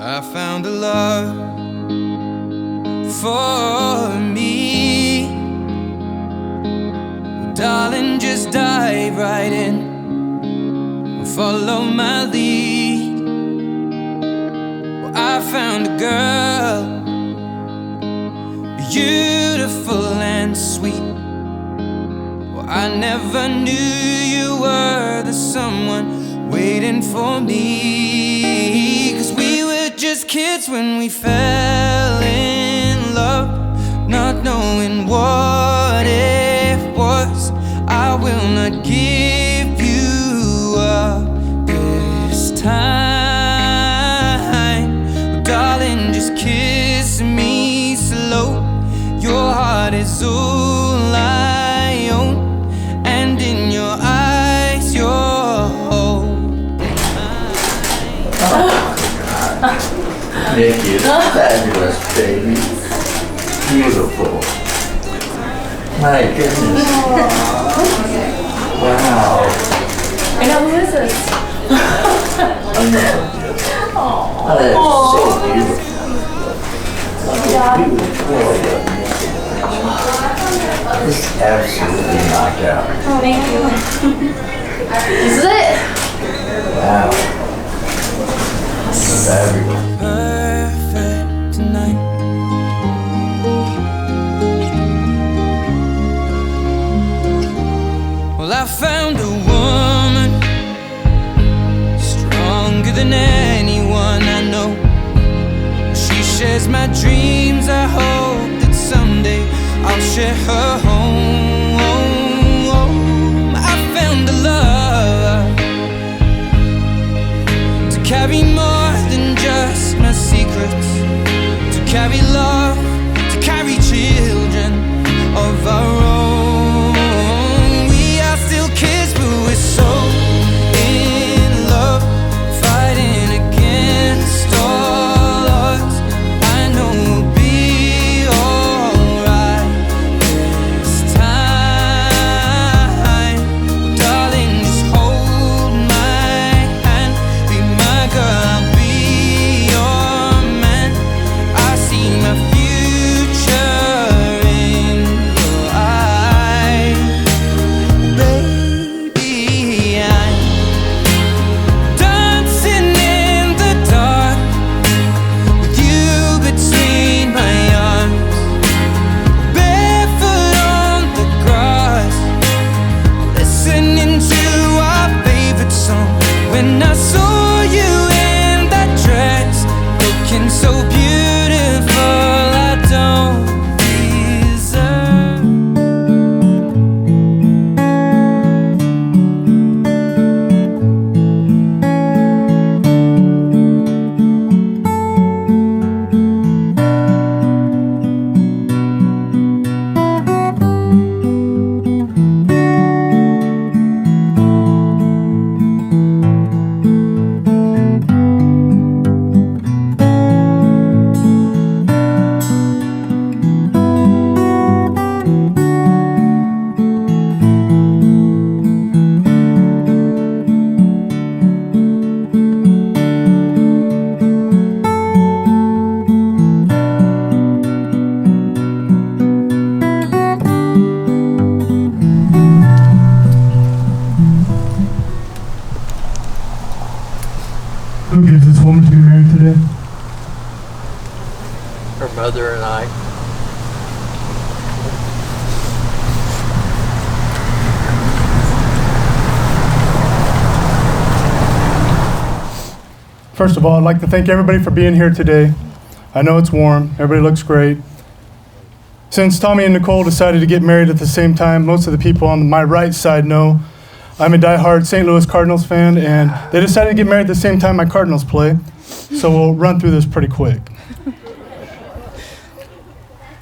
I found a love for me. Well, darling, just dive right in, follow my lead. Well, I found a girl, beautiful and sweet. Well, I never knew you were the someone waiting for me. 'Cause we were just kids when we fell in love, not knowing what it was. I will not give you up this time. Well, darling, just kiss me slow. Your heart is all I own, and in your eyes you're holding mine. Nick is fabulous, baby. Beautiful. My goodness. Wow. I know, who is this? I know. Oh, that is so beautiful. It's absolutely knocked out. Oh, thank you. This is it. Wow. Fabulous. Perfect tonight. Well, I found a woman stronger than anyone I know. She shares my dreams. I hope that someday I'll share her home. I found a love to carry more than just my secrets, to carry love, to carry children of our own. We are still kids, but we're so in love, fighting against all odds. I know we'll be alright this time. Darling, just hold my hand, be my girl, I'll be your man. I see my future in your eyes. Baby, I'm dancing in the dark with you between my arms, barefoot on the grass, listening to our favorite song. When I saw you in that dress, looking so beautiful, I don't deserve. Who gives this woman to be married today? Her mother and I. First of all, I'd like to thank everybody for being here today. I know it's warm, everybody looks great. Since Tommy and Nichole decided to get married at the same time, most of the people on my right side know I'm a diehard St. Louis Cardinals fan, and they decided to get married at the same time my Cardinals play, so we'll run through this pretty quick.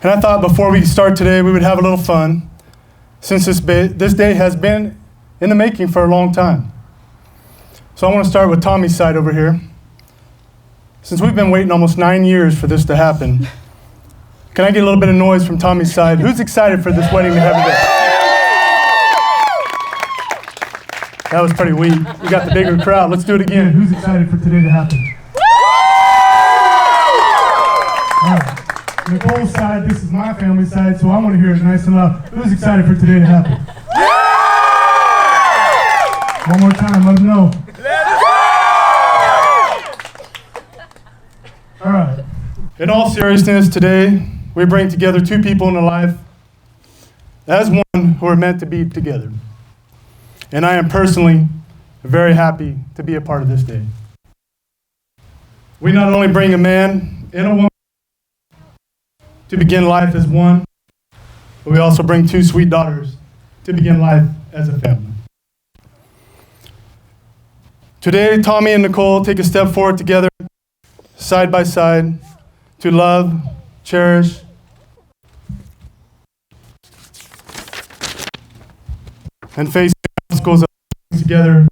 And I thought before we start today, we would have a little fun, since this day has been in the making for a long time. So I want to start with Tommy's side over here. Since we've been waiting almost 9 years for this to happen, can I get a little bit of noise from Tommy's side? Who's excited for this wedding to have today? That was pretty weak. We got the bigger crowd. Let's do it again. Who's excited for today to happen? All right. Nichole's side, this is my family side, so I want to hear it nice and loud. Who's excited for today to happen? One more time, let them know. All right. In all seriousness, today we bring together two people in a life as one who are meant to be together. And I am personally very happy to be a part of this day. We not only bring a man and a woman to begin life as one, but we also bring two sweet daughters to begin life as a family. Today, Tommy and Nichole take a step forward together, side by side, to love, cherish, and face obstacles together.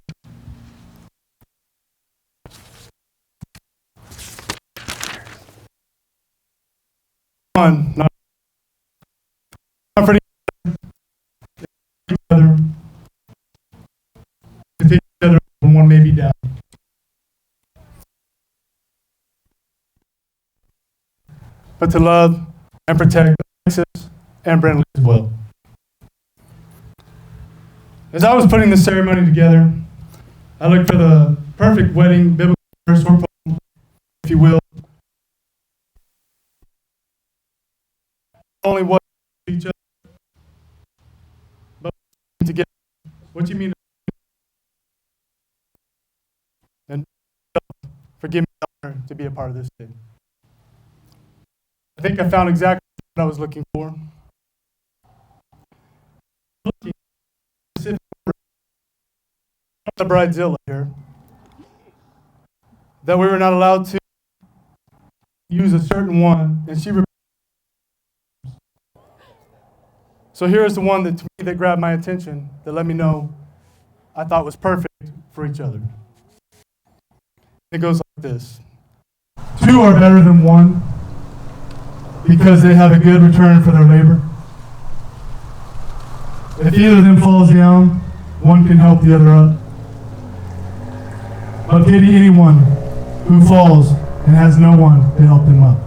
Not comforting each other, to take each other when one may be down. But to love and protect Alexis and Brently as well. As I was putting this ceremony together, I looked for the perfect wedding biblical verse or poem, if you will. Only what each other, but together. What you mean? And forgive me the honor to be a part of this day. I think I found exactly what I was looking for. Looking the bridezilla here, that we were not allowed to use a certain one, and she. So here is the one that to me that grabbed my attention, that let me know I thought was perfect for each other. It goes like this: two are better than one because they have a good return for their labor. If either of them falls down, one can help the other up. But pity anyone who falls and has no one to help them up.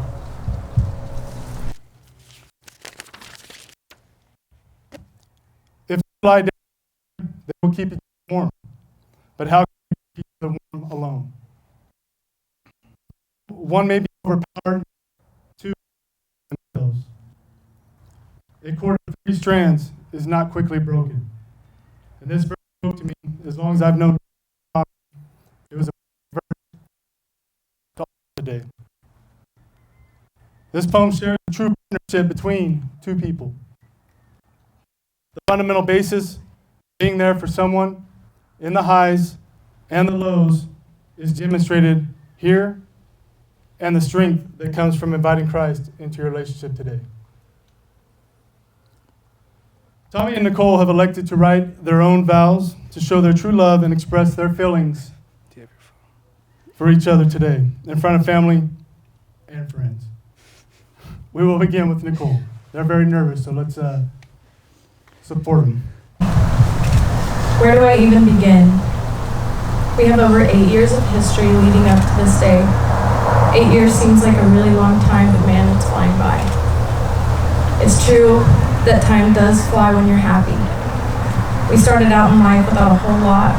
If they lie down, they will keep each other warm. But how can you keep each other warm alone? One may be overpowered, two themselves. A cord of 3 strands is not quickly broken. And this verse spoke to me as long as I've known it. It was a verse today. This poem shares the true partnership between two people. The fundamental basis, being there for someone in the highs and the lows, is demonstrated here, and the strength that comes from inviting Christ into your relationship today. Tommy and Nichole have elected to write their own vows to show their true love and express their feelings for each other today in front of family and friends. We will begin with Nichole. They're very nervous, so let's support them. Where do I even begin? We have over 8 years of history leading up to this day. 8 years seems like a really long time, but man, it's flying by. It's true that time does fly when you're happy. We started out in life without a whole lot,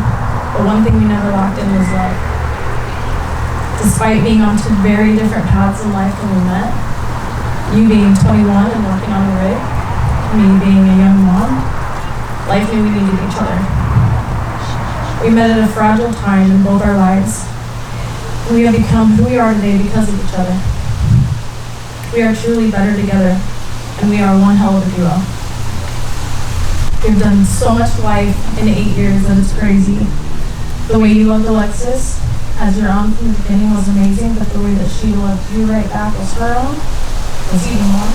but one thing we never locked in was love. Despite being on 2 very different paths in life when we met, you being 21 and working on a rig, me being a young mom, life knew we needed each other. We met at a fragile time in both our lives. We have become who we are today because of each other. We are truly better together, and we are one hell of a duo. We've done so much life in 8 years that it's crazy. The way you loved Alexis as your own from the beginning was amazing, but the way that she loved you right back as her own was even more.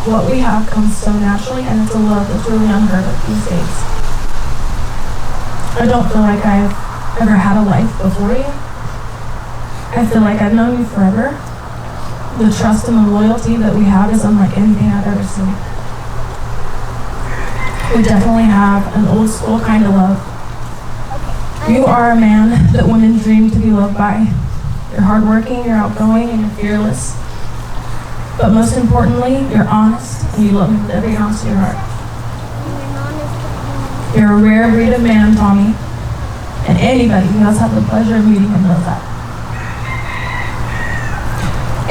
What we have comes so naturally, and it's a love that's really unheard of these days. I don't feel like I've ever had a life before you. I feel like I've known you forever. The trust and the loyalty that we have is unlike anything I've ever seen. We definitely have an old school kind of love. You are a man that women dream to be loved by. You're hardworking, you're outgoing, and you're fearless. But most importantly, you're honest, and you love me with every ounce of your heart. You're a rare breed of man, Tommy, and anybody who has had the pleasure of meeting him knows that.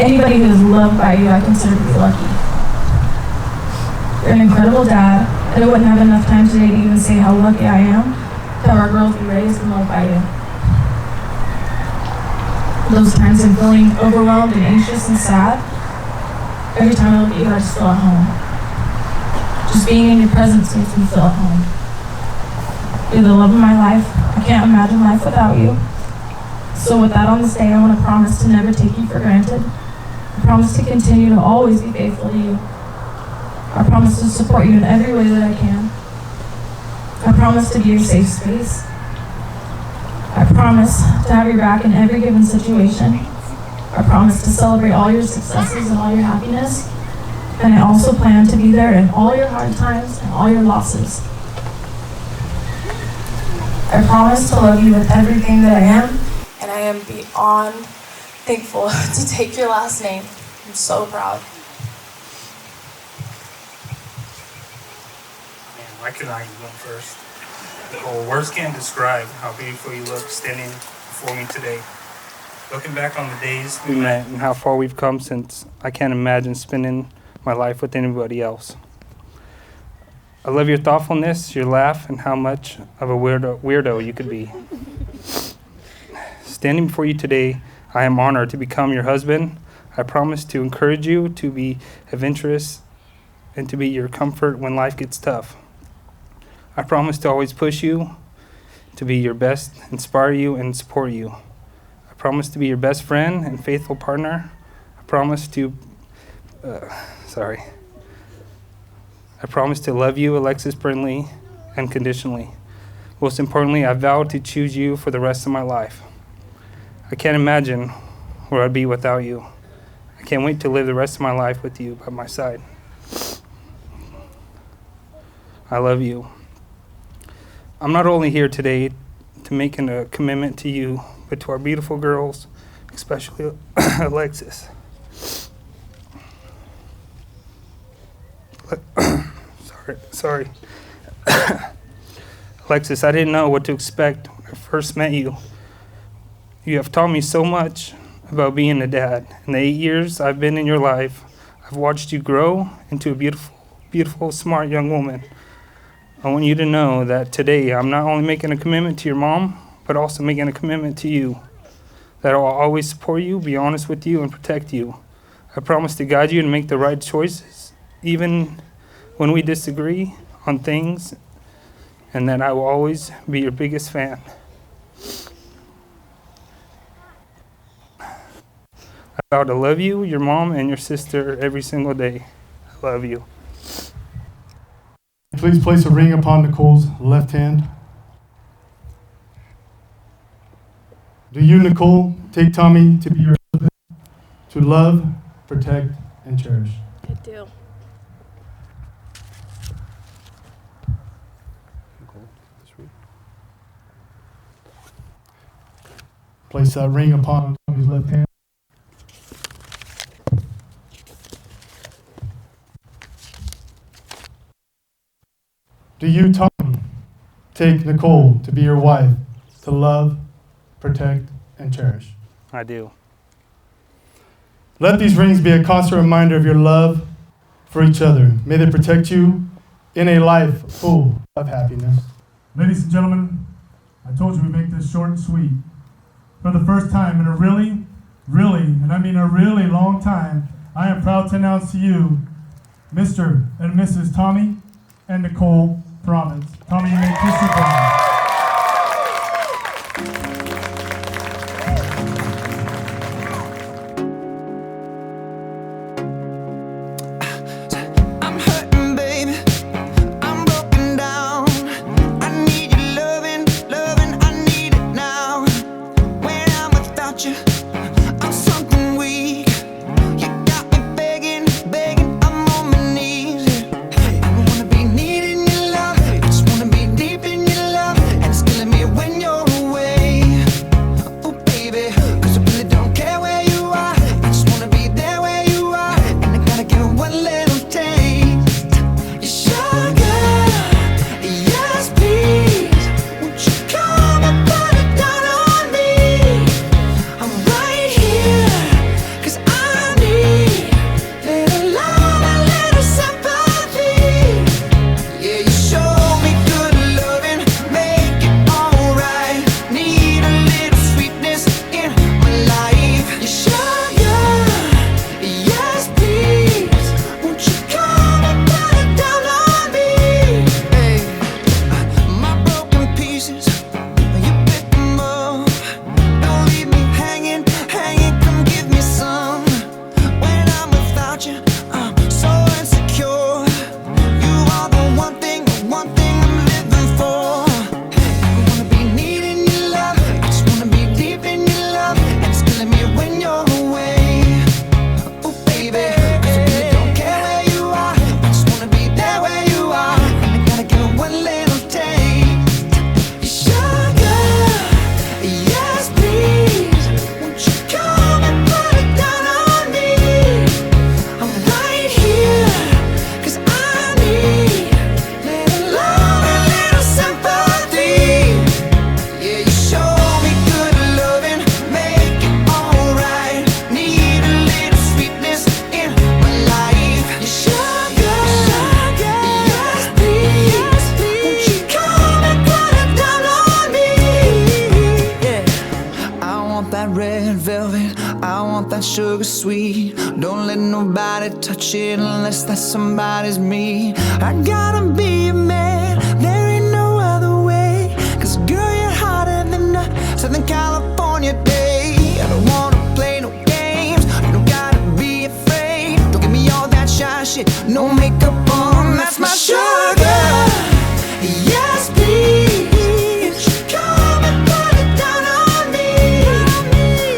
Anybody who is loved by you, I consider to be lucky. You're an incredible dad, and I wouldn't have enough time today to even say how lucky I am to have our girls be raised and loved by you. Those times I'm feeling overwhelmed and anxious and sad, every time I look at you, I just feel at home. Just being in your presence makes me feel at home. You're the love of my life. I can't imagine life without you. So with that on this day, I want to promise to never take you for granted. I promise to continue to always be faithful to you. I promise to support you in every way that I can. I promise to be your safe space. I promise to have your back in every given situation. I promise to celebrate all your successes and all your happiness. And I also plan to be there in all your hard times and all your losses. I promise to love you with everything that I am. And I am beyond thankful to take your last name. I'm so proud. Man, why couldn't I go first? Nichole, words can't describe how beautiful you look standing before me today. Looking back on the days we met and how far we've come since, I can't imagine spending my life with anybody else. I love your thoughtfulness, your laugh, and how much of a weirdo you could be. Standing before you today, I am honored to become your husband. I promise to encourage you, to be adventurous, and to be your comfort when life gets tough. I promise to always push you, to be your best, inspire you, and support you. I promise to be your best friend and faithful partner. I promise to love you, Alexis Brinley, unconditionally. Most importantly, I vow to choose you for the rest of my life. I can't imagine where I'd be without you. I can't wait to live the rest of my life with you by my side. I love you. I'm not only here today to make a commitment to you, but to our beautiful girls, especially Alexis. Sorry. Alexis, I didn't know what to expect when I first met you. You have taught me so much about being a dad. In the 8 years I've been in your life, I've watched you grow into a beautiful, smart young woman. I want you to know that today I'm not only making a commitment to your mom, but also making a commitment to you. That I will always support you, be honest with you, and protect you. I promise to guide you and make the right choices, even when we disagree on things, and that I will always be your biggest fan. I vow to love you, your mom, and your sister every single day. I love you. Please place a ring upon Nichole's left hand. Do you, Nichole, take Tommy to be your husband, to love, protect, and cherish? I do. Place that ring upon Tommy's left hand. Do you, Tommy, take Nichole to be your wife, to love, protect, and cherish? I do. Let these rings be a constant reminder of your love for each other. May they protect you in a life full of happiness. Ladies and gentlemen, I told you we'd make this short and sweet. For the first time in a really, and I mean a really long time, I am proud to announce to you Mr. and Mrs. Tommy and Nichole Province. Tommy, you may kiss your bride. I'm hurting, baby. I'm broken down. I need your loving, I need it now. When I'm without you, I'm something weak. You got me begging, I'm on my knees. I wanna be needing your love, I just wanna be deep in your love. want that sugar sweet. Don't let nobody touch it unless that somebody's me. I gotta be a man, there ain't no other way. Cause girl, you're hotter than a Southern California day. I don't wanna play no games, you don't gotta be afraid. Don't give me all that shy shit, no makeup on, that's my sugar. Yes, please. Come and put it down on me.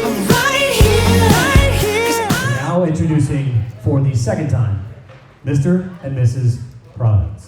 I'm right here. Now introducing for the second time, Mr. and Mrs. Province.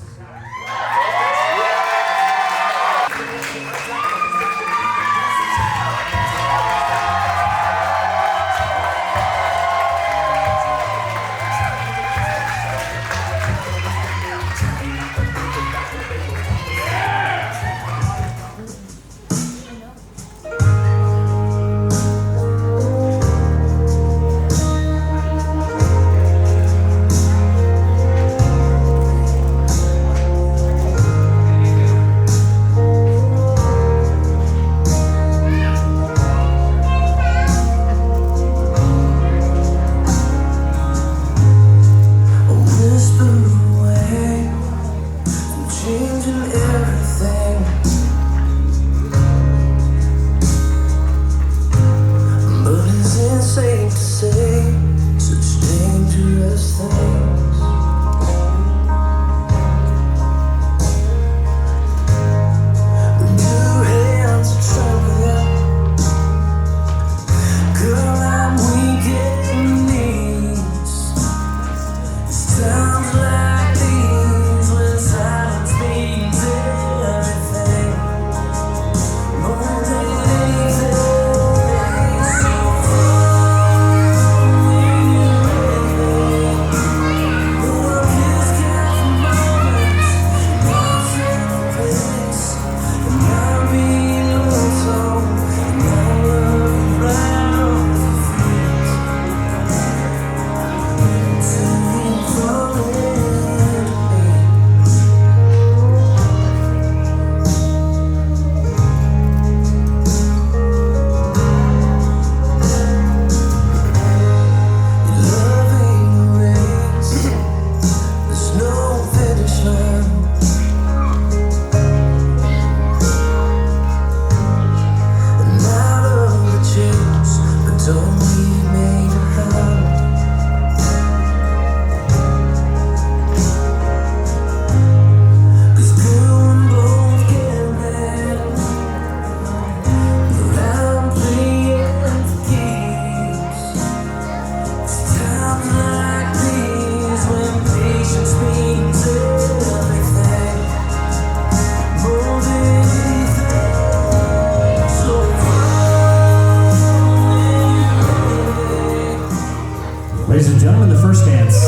Ladies and gentlemen, the first dance.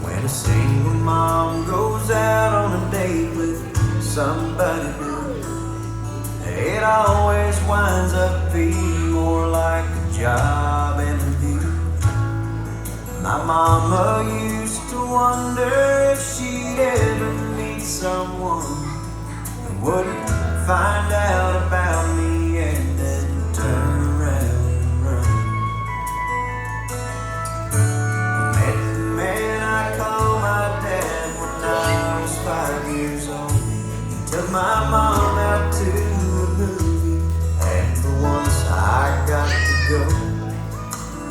When a single mom goes out on a date with somebody new, it always winds up feeling more like a job interview. My mama used to wonder if she'd ever meet someone who wouldn't find out about me and then turn around and run. I met the man I call my dad when I was 5 years old. He took my mom out to a movie, and for once I got to go.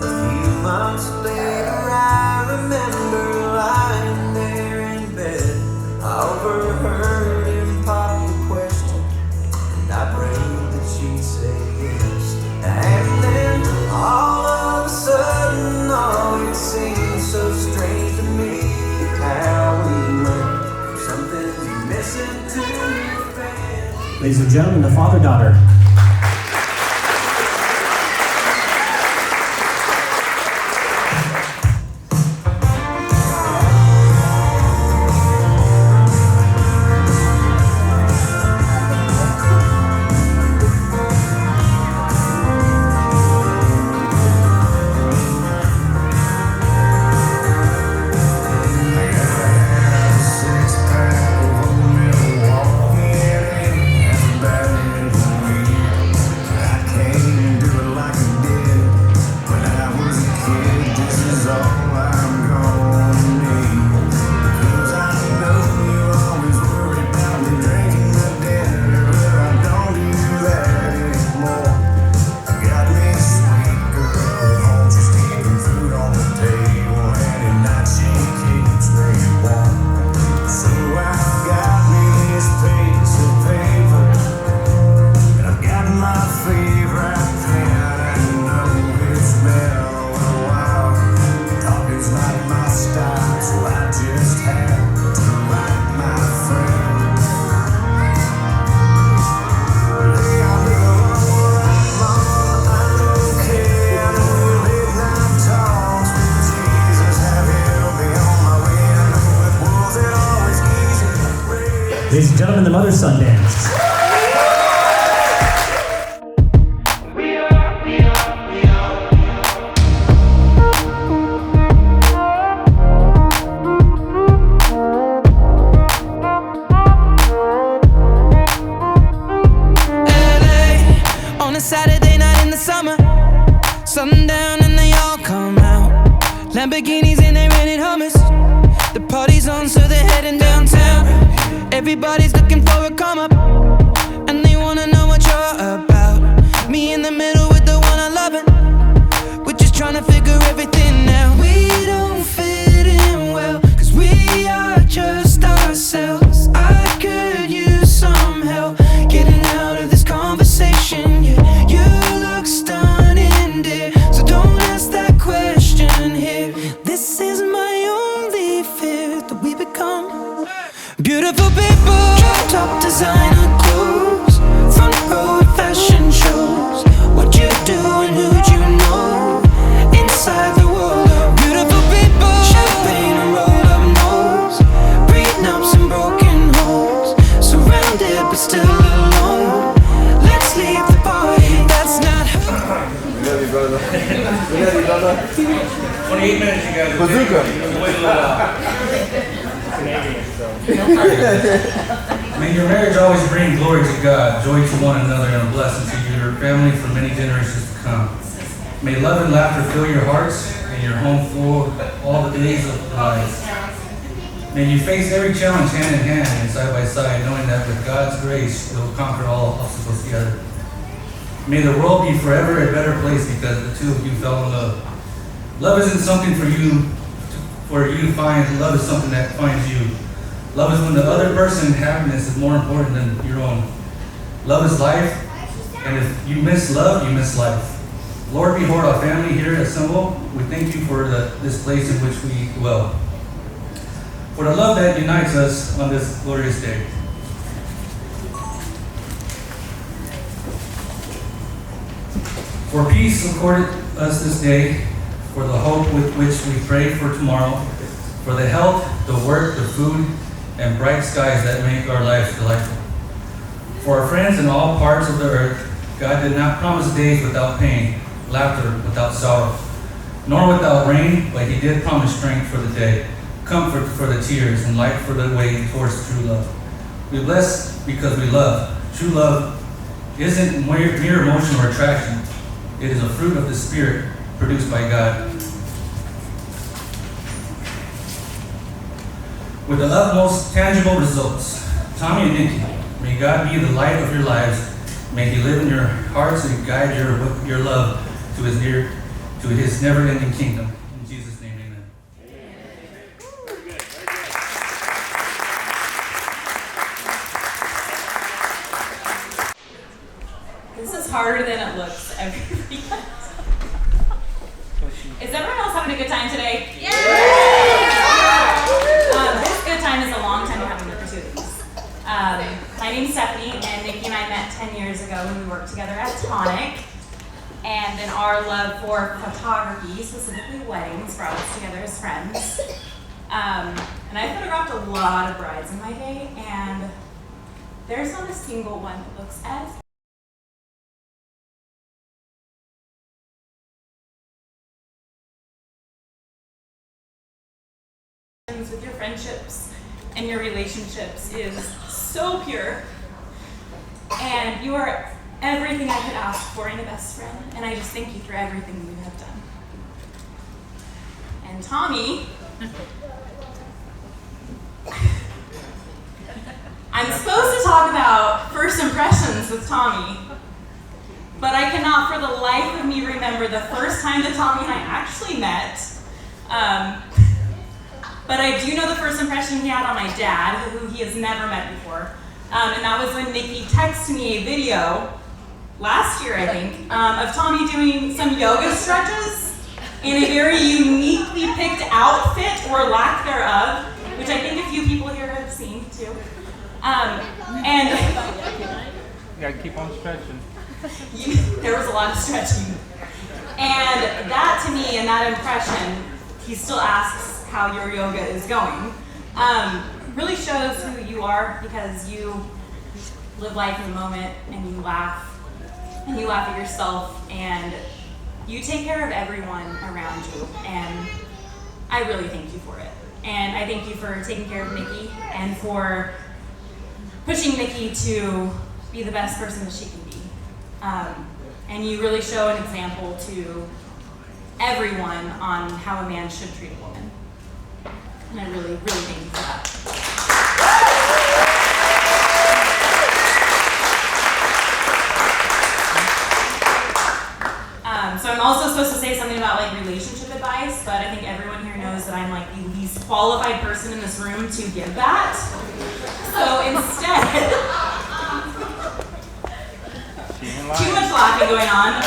A few months later I remember lying there in bed. I overheard him pop the question, and I prayed that she'd say yes. And then all of a sudden, oh, it seemed so strange to me how we went from something missing to a family. Ladies and gentlemen, the father-daughter. Six-pack Ladies and gentlemen, the mother-son dance. On a Saturday night in the summer, sundown and they all come out. Lamborghinis and they rented Hummers. The party's on, so they're heading downtown. Everybody's looking for a come up, and they wanna know what you're about. Me in the middle with the one I love it. We're just trying to figure everything out. We don't fit in well, cause we are just ourselves. I could use some help getting out of this conversation. Yeah, you look stunning, dear, so don't ask that question here. This is my only fear, that we become beautiful people. Drop top designer clothes, front row at fashion shows. What you do and who'd you know? Inside the world of beautiful people. Champagne and rolled up nose, prenups and broken homes. Surrounded but still alone. Let's leave the party. That's not. We love you, brother. We love you, brother. 28 minutes, you guys. Bazooka. Wait a little while. May your marriage always bring glory to God, joy to one another, and a blessing to your family for many generations to come. May love and laughter fill your hearts and your home full all the days of your lives. May you face every challenge hand in hand and side by side, knowing that with God's grace, you'll conquer all obstacles together. May the world be forever a better place because the two of you fell in love. Love isn't something for you to find. Love is something that finds you. Love is when the other person's happiness is more important than your own. Love is life, and if you miss love, you miss life. Lord, behold our family here assembled. We thank you for this place in which we dwell. For the love that unites us on this glorious day. For peace accorded us this day, for the hope with which we pray for tomorrow, for the health, the work, the food, and bright skies that make our lives delightful. For our friends in all parts of the earth, God did not promise days without pain, laughter without sorrow, nor without rain, but He did promise strength for the day, comfort for the tears, and light for the way towards true love. We bless because we love. True love isn't mere emotion or attraction. It is a fruit of the Spirit produced by God. With the utmost tangible results, Tommy and Nikki, may God be the light of your lives. May He live in your hearts and guide your love to His never-ending kingdom. In Jesus' name, amen. This is harder than it looks. Is everyone else having a good time today? Yeah! This good time is a long time to have in the pursuits. My name's Stephanie, and Nikki and I met 10 years ago when we worked together at Tonic. And then our love for photography, specifically weddings, brought us together as friends. And I photographed a lot of brides in my day, and there's not a single one that looks as with your friendships and your relationships is so pure, and you are everything I could ask for in a best friend, and I just thank you for everything you have done. And Tommy, I'm supposed to talk about first impressions with Tommy, but I cannot for the life of me remember the first time that Tommy and I actually met. But I do know the first impression he had on my dad, who he has never met before. And that was when Nikki texted me a video, last year I think, of Tommy doing some yoga stretches in a very uniquely picked outfit, or lack thereof, which I think a few people here have seen too. And You gotta keep on stretching. there was a lot of stretching. And that to me, and that impression, he still asks how your yoga is going. really shows who you are because you live life in the moment and you laugh at yourself and you take care of everyone around you, and I really thank you for it. And I thank you for taking care of Nikki and for pushing Nikki to be the best person that she can be. And you really show an example to everyone on how a man should treat a woman. And I really, really thank you for that. So I'm also supposed to say something about like relationship advice, but I think everyone here knows that I'm like the least qualified person in this room to give that. So instead, too much laughing going on.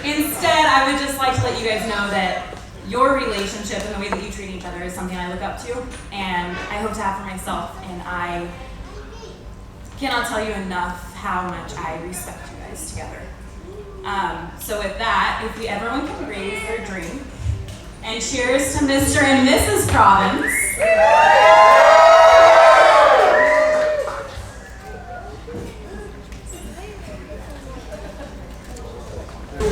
Instead, I would just like to let you guys know that your relationship and the way that you treat each other is something I look up to, and I hope to have for myself, and I cannot tell you enough how much I respect you guys together. So with that, if everyone can raise their drink, and cheers to Mr. and Mrs. Province.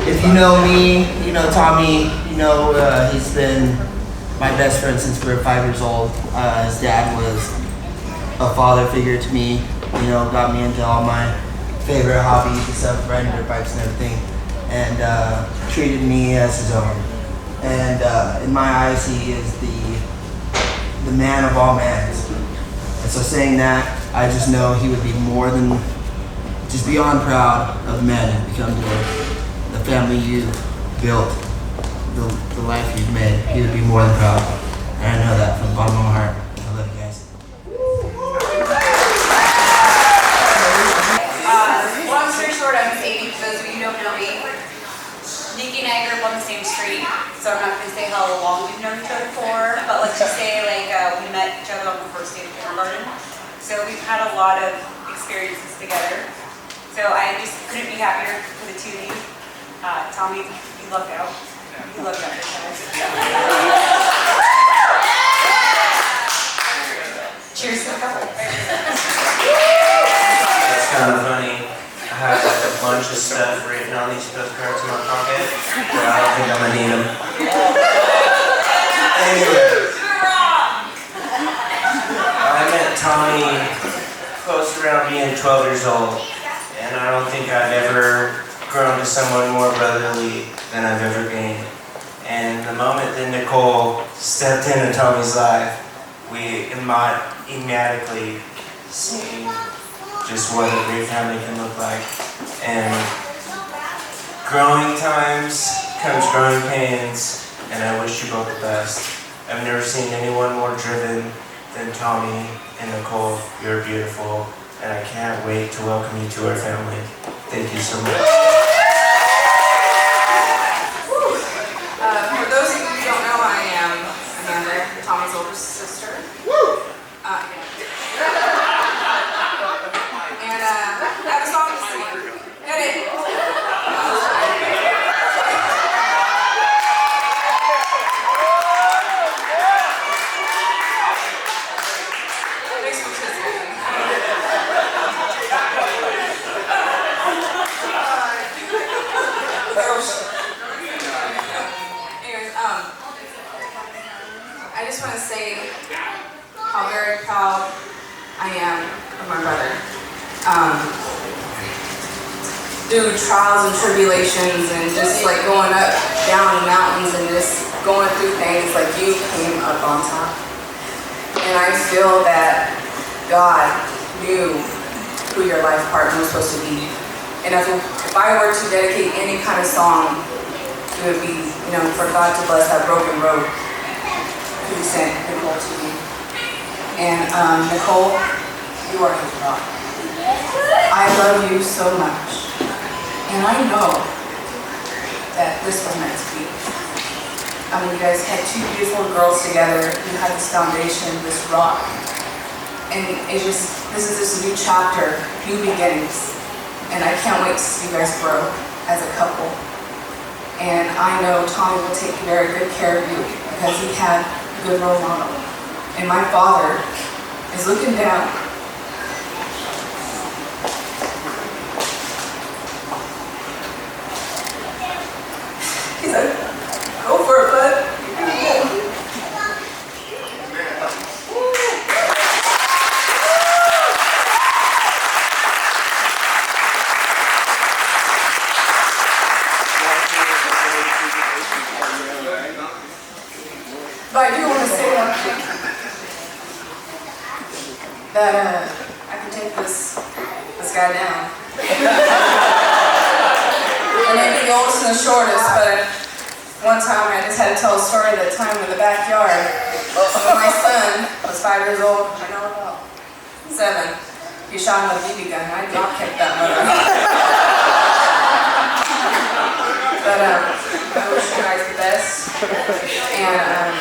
If you know me, you know Tommy, you know he's been my best friend since we were 5 years old. His dad was a father figure to me, you know, got me into all my favorite hobbies and stuff, riding dirt bikes and everything, and treated me as his own. And in my eyes, he is the man of all mans. And so saying that, I just know he would be more than, just beyond proud of men and become the family you've built, the life you've made. He would be more than proud. And I know that from the bottom of my heart. I love you guys. Long story short, I'm Sadie, for those of you who don't know me. Nikki and I grew up on the same street, so I'm not going to say how long we've known each other for, but let's just say we met each other on the first day of kindergarten. So we've had a lot of experiences together. So I just couldn't be happier for the two of you. Tommy, you lucked out. You lucked out this time. Cheers to the couple. It's kind of funny. I have like a bunch of stuff written on these postcards in my pocket, but I don't think I'm gonna need them. Anyway, I met Tommy close around being 12 years old, and I don't think I've ever grown to someone more brotherly than I've ever been. And the moment that Nichole stepped into Tommy's life, we immediately seen just what a great family can look like. And growing times comes growing pains, and I wish you both the best. I've never seen anyone more driven than Tommy and Nichole. You're beautiful, and I can't wait to welcome you to our family. Thank you so much. For those of you who don't know, I am Amanda, Tommy's older sister. And I have a song to sing. Get it? Thanks for participating. Anyways, I just want to say how very proud I am of my brother. Through trials and tribulations and just like going up, down mountains and just going through things, like you came up on top. And I feel that God knew who your life partner was supposed to be. And if I were to dedicate any kind of song, it would be, for God to bless that broken road. He sent Nichole to me. And Nichole, you are his rock. I love you so much. And I know that this was meant to be. I mean, you guys had two beautiful girls together. You had this foundation, this rock. And this is just a new chapter, new beginnings. And I can't wait to see you guys grow as a couple. And I know Tommy will take very good care of you because he had a good role model. And my father is looking down. He's like, go for it, bud. But I do want to say one thing. That I can take this guy down. I may be the oldest and the shortest, but one time I just had to tell a story of that time in the backyard when my son was 5 years old. I know about 7. He shot him with a BB gun. I drop kicked that mother. But I wish you guys the best. And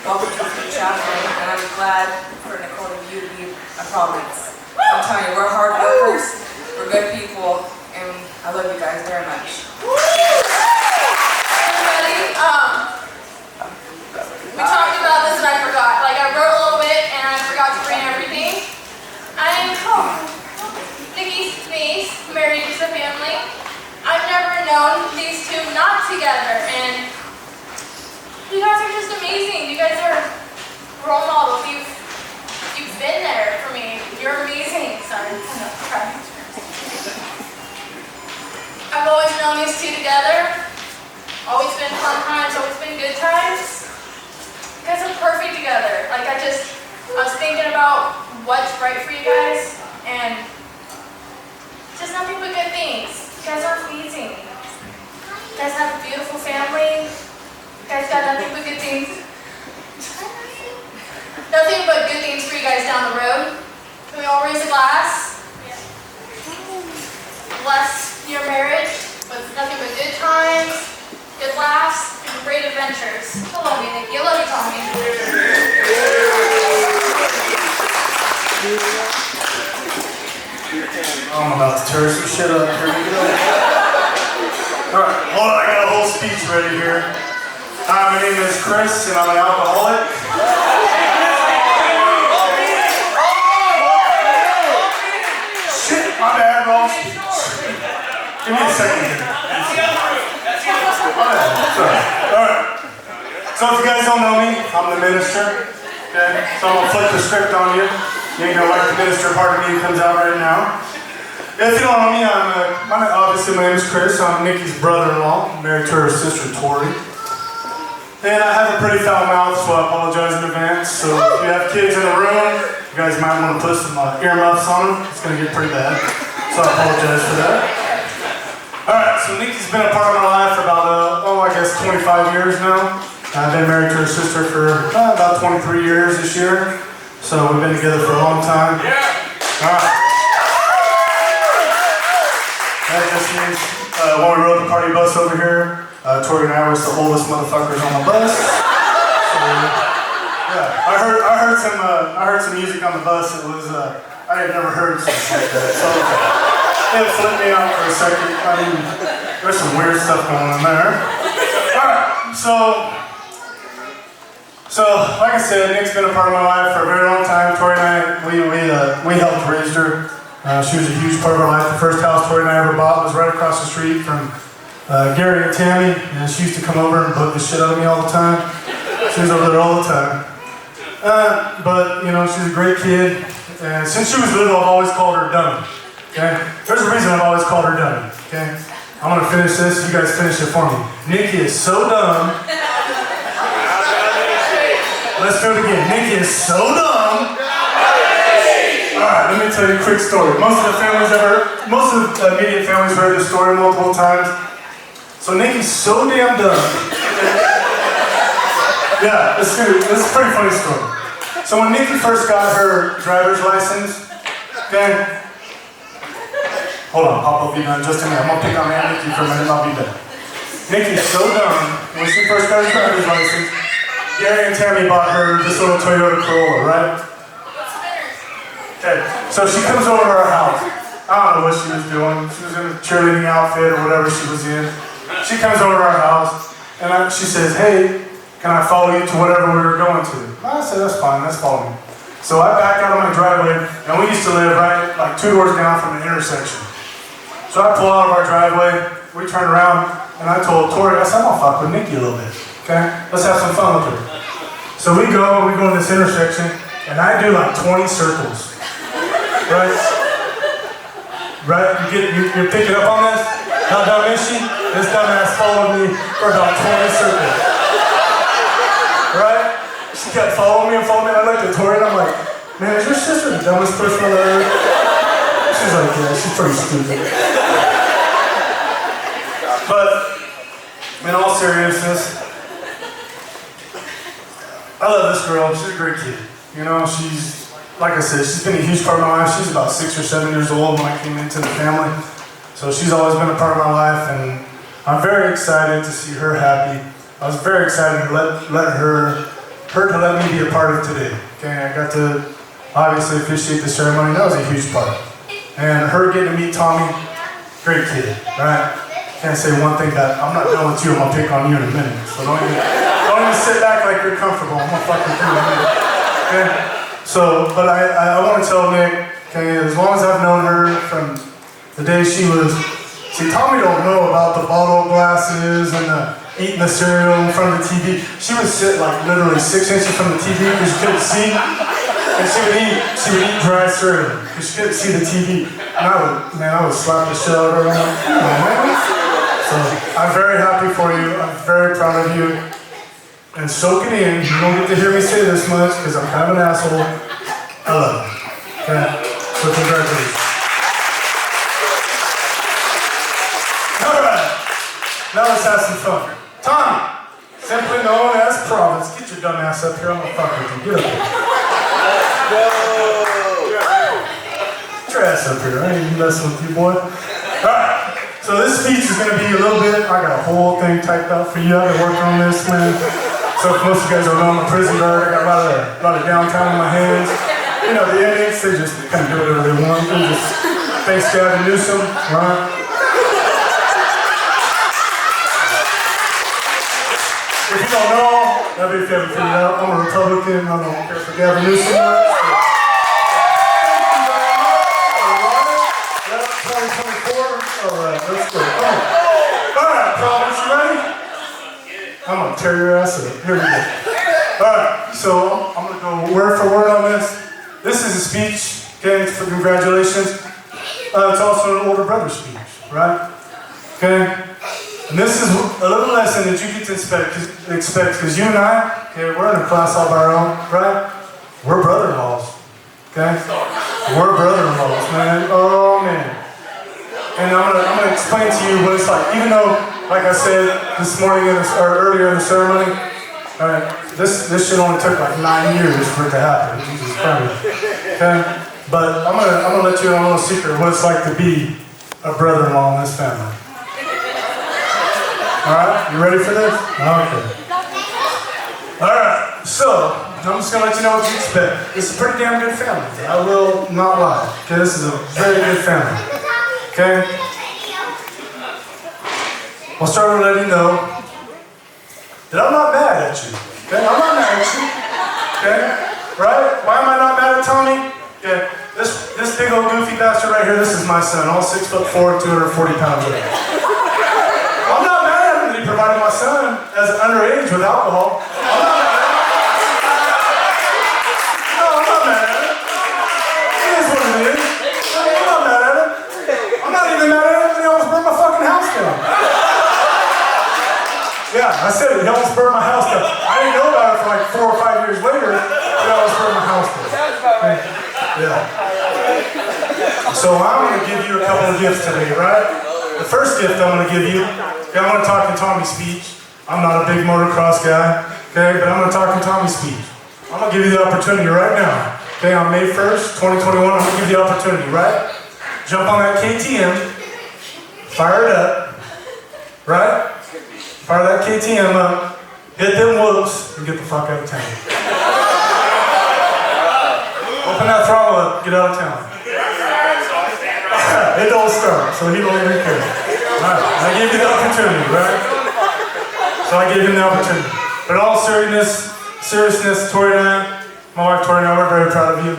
welcome to the chapter. And I'm glad for Nichole and you to be a prominence. I'm telling you, we're hard workers, we're good people, and I love you guys very much. Everybody, we talked about this and I forgot. Like, I wrote a little bit and I forgot to bring everything. I'm Nikki's niece, married to the family. I've never known these two not together, and you guys are just amazing. You guys are role models. You've been there for me. You're amazing. Sorry, I'm not crying. I've always known these two together. Always been fun times, always been good times. You guys are perfect together. Like, I was thinking about what's right for you guys, and just nothing but good things. You guys are amazing. You guys have a beautiful family. You guys got nothing but good things. Nothing but good things for you guys down the road. Can we all raise a glass? Bless your marriage with nothing but good times, good laughs, and great adventures. I love you, Nikki. I love you, Tommy. I'm about to tear some shit up. Here we go. Alright, hold on, I got a whole speech ready here. Hi, my name is Chris, and I'm an alcoholic. Shit, my bad, Ross. Give me a second here. Alright. So if you guys don't know me, I'm the minister. Okay? So I'm gonna flip the script on you. You ain't gonna like the minister part of me that comes out right now. If you don't know me, obviously my name is Chris. I'm Nikki's brother-in-law, married to her sister Tori. And I have a pretty foul mouth, so I apologize in advance. So if you have kids in the room, you guys might want to put some earmuffs on them. It's gonna get pretty bad. So I apologize for that. Alright, so Nikki's been a part of my life for about, I guess 25 years now. I've been married to her sister for about 23 years this year. So we've been together for a long time. Alright. That just means when we rode the party bus over here, Tori and I was the oldest motherfuckers on the bus. So, yeah, I heard some music on the bus. It was I had never heard something like that. So it flipped me out for a second. I mean, there's some weird stuff going on there. All right, so like I said, Nick's been a part of my life for a very long time. Tori and I, we helped raise her. She was a huge part of our life. The first house Tori and I ever bought was right across the street from Gary and Tammy, and she used to come over and bug the shit out of me all the time. She was over there all the time. But, she's a great kid, and since she was little, I've always called her Dummy, okay? There's a reason I've always called her Dummy, okay? I'm gonna finish this, you guys finish it for me. Nikki is so dumb. Let's do it again. Nikki is so dumb. Alright, let me tell you a quick story. Most of the immediate families heard this story multiple times. So Nikki's so damn dumb. Yeah, it's a pretty funny story. So when Nikki first got her driver's license, okay, hold on, Papa will be done just a minute. I'm gonna pick on Aunt Nikki for a minute and I'll be done. Nikki's so dumb, when she first got her driver's license, Gary and Tammy bought her this little Toyota Corolla, right? Okay, so she comes over to our house. I don't know what she was doing. She was in a cheerleading outfit or whatever she was in. She comes over to our house and she says, hey, can I follow you to whatever we were going to? I said, that's fine, let's follow me. So I backed out of my driveway, and we used to live right like 2 doors down from the intersection. So I pull out of our driveway, we turn around, and I told Tori, I said, I'm gonna fuck with Nikki a little bit, okay? Let's have some fun with her. So we go in this intersection, and I do like 20 circles, right? Right, you're picking up on this? How dumb is she? This dumbass followed me for about 20 circles. Right? She kept following me. I looked at Tori and I'm like, man, is your sister the dumbest person on the earth? She's like, yeah, she's pretty stupid. But, in all seriousness, I love this girl. She's a great kid. You know, she's, like I said, she's been a huge part of my life. She's about 6 or 7 years old when I came into the family. So she's always been a part of my life, and I'm very excited to see her happy. I was very excited to let her to let me be a part of today. Okay, I got to obviously officiate the ceremony. That was a huge part. And her getting to meet Tommy, great kid, right? Can't say one thing that I'm not done with you. I'm gonna pick on you in a minute. So don't even sit back like you're comfortable. I'm gonna fucking do it in a minute. Okay? So, but I want to tell Nick, okay, as long as I've known her from the day she was, see, Tommy don't know about the bottle glasses and eating the cereal in front of the TV. She would sit like literally 6 inches from the TV because she couldn't see, and she would eat dry cereal because she couldn't see the TV. And I would slap the shit out of her. So I'm very happy for you. I'm very proud of you. And soak it in. You don't get to hear me say this much because I'm kind of an asshole. I love you. Okay? So congratulations. Alright. Now let's have some fun. Tommy, simply known as Province. Get your dumb ass up here. I'm gonna fuck with you. Get up here. Get your ass up here. I ain't messing with you, boy. Alright. So this speech is gonna be a little bit, I got a whole thing typed out for you. I've been working on this, man. So if most of you guys don't know, I'm a prison guard. I got a lot of downtime in my hands. You know, the inmates, they just kind of do whatever they want. They just face Gavin Newsom, right? If you don't know, maybe if you haven't figured it out, I'm a Republican. I don't care for Gavin Newsom. Thank you very much. 2024. All right, let's go. Come on. All right, Providence, you ready? I'm gonna tear your ass up. Here we go. Alright, so I'm gonna go word for word on this. This is a speech, okay, for congratulations. It's also an older brother speech, right? Okay? And this is a little lesson that you get to expect, because you and I, okay, we're in a class all of our own, right? We're brother-in-laws, okay? We're brother-in-laws, man. Oh, man. And I'm gonna explain to you what it's like, even though, like I said this morning or earlier in the ceremony, this shit only took like 9 years for it to happen. Jesus Christ. Okay? But I'm gonna let you know a little secret of what it's like to be a brother-in-law in this family. Alright? You ready for this? Okay. Alright, so I'm just gonna let you know what you expect. It's a pretty damn good family. I will not lie. Okay, this is a very good family. Okay? I'll start with letting you know that I'm not mad at you. Okay? I'm not mad at you. Okay? Right? Why am I not mad at Tommy? Okay. This big old goofy bastard right here, this is my son, all 6'4", 240 pounds. I'm not mad at him that he provided my son as an underage with alcohol. I'm not mad at him. No, I'm not mad at him. It is what it is. I'm not mad at him. I'm not even mad at him that he almost burned my fucking house down. Yeah, I said it. He almost burned my house down. I didn't know about it for like 4 or 5 years later. He almost burned my house down. Sounds about right. Yeah. So I'm going to give you a couple of gifts today, right? The first gift I'm going to give you, okay, I'm going to talk in Tommy's speech. I'm not a big motocross guy, okay, but I'm going to talk in Tommy's speech. I'm going to give you the opportunity right now. Okay, on May 1st, 2021, I'm going to give you the opportunity, right? Jump on that KTM, fire it up, right? Fire that KTM up, hit them whoops, and get the fuck out of town. Open that throttle up, get out of town. It don't start, so he don't even care. Alright, I gave you the opportunity, right? So I gave him the opportunity. But in all seriousness, Tori and I, my wife Tori and I, we're very proud of you.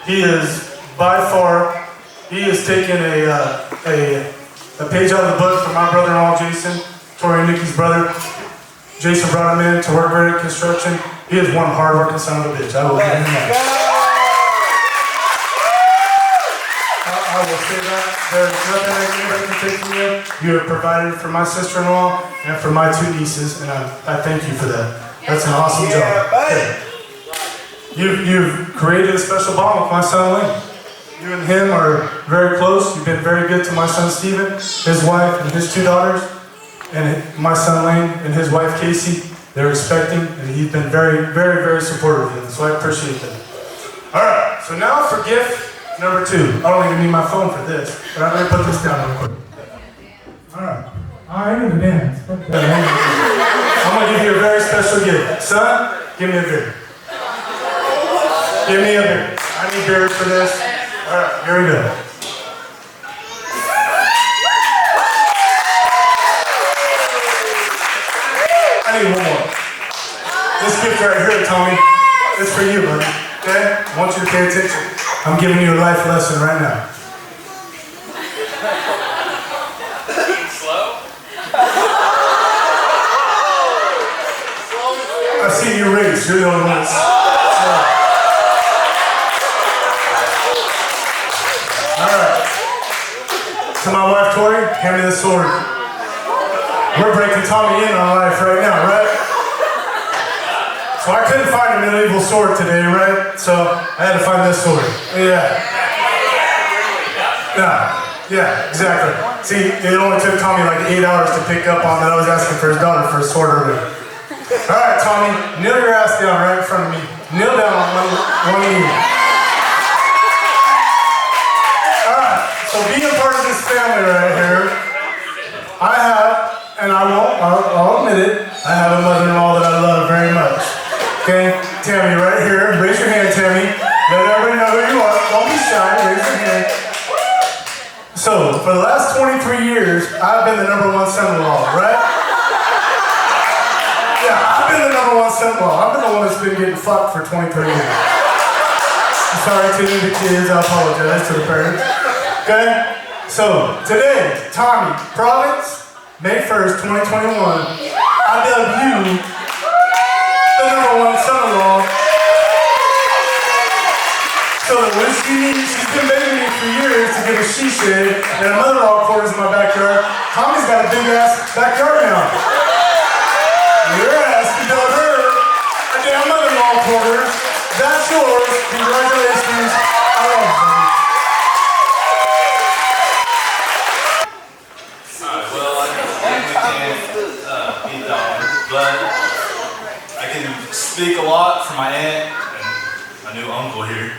He is by far, he has taken a page out of the book from my brother-in-law Jason, Tori and Nikki's brother. Jason brought him in to work with construction. He is one hard-working son of a bitch. I will give him that. I will say that. There's nothing that anybody can take from you. You have provided for my sister-in-law and for my two nieces, and I thank you for that. That's an awesome job. Okay. You've created a special bond with my son Lane. You and him are very close. You've been very good to my son Steven, his wife, and his two daughters, and my son Lane and his wife Casey. They're expecting, and he's been very, very, very supportive of them, so I appreciate that. All right, so now for gift number 2. I don't even need my phone for this, but I'm going to put this down real quick. All right. I ain't gonna dance. I'm going to give you a very special gift. Son, give me a beer. Give me a beer. I need beer for this. All right, here we go. I need one more. This gift right here, Tommy, is for you, buddy. Okay? I want you to pay attention. I'm giving you a life lesson right now. Slow? I've seen you race. You're the only one that's slow. All right. To my wife, Tori, hand me the sword. We're breaking Tommy in on life right now, right? So I couldn't find a medieval sword today, right? So I had to find this sword. Yeah, exactly. See, it only took Tommy like 8 hours to pick up on that. I was asking for his daughter for a sword earlier. All right, Tommy, kneel your ass down right in front of me. Kneel down on one knee. All right, so being part of this family right here, I have, and I'll admit it, I have a mother-in-law that I love very much. Okay, Tammy, right here. Raise your hand, Tammy. Let everybody know who you are. Don't be shy. Raise your hand. So, for the last 23 years, I've been the #1 son-in-law, right? Yeah, I've been the #1 son-in-law. I've been the one that's been getting fucked for 23 years. I'm sorry to the kids. I apologize to the parents. Okay? So, today, Tommy, Province, May 1st, 2021, I dub you the #1 son-in-law. So that when she's been begging me for years to get a she shed and a mother-in-law quarters in my backyard, Tommy's got a big ass backyard now. Your ass can dub her a damn mother-in-law quarters. That's yours. Congratulations. I love you. Alright, well, I can't beat that one, but I can speak a lot for my aunt and my new uncle here.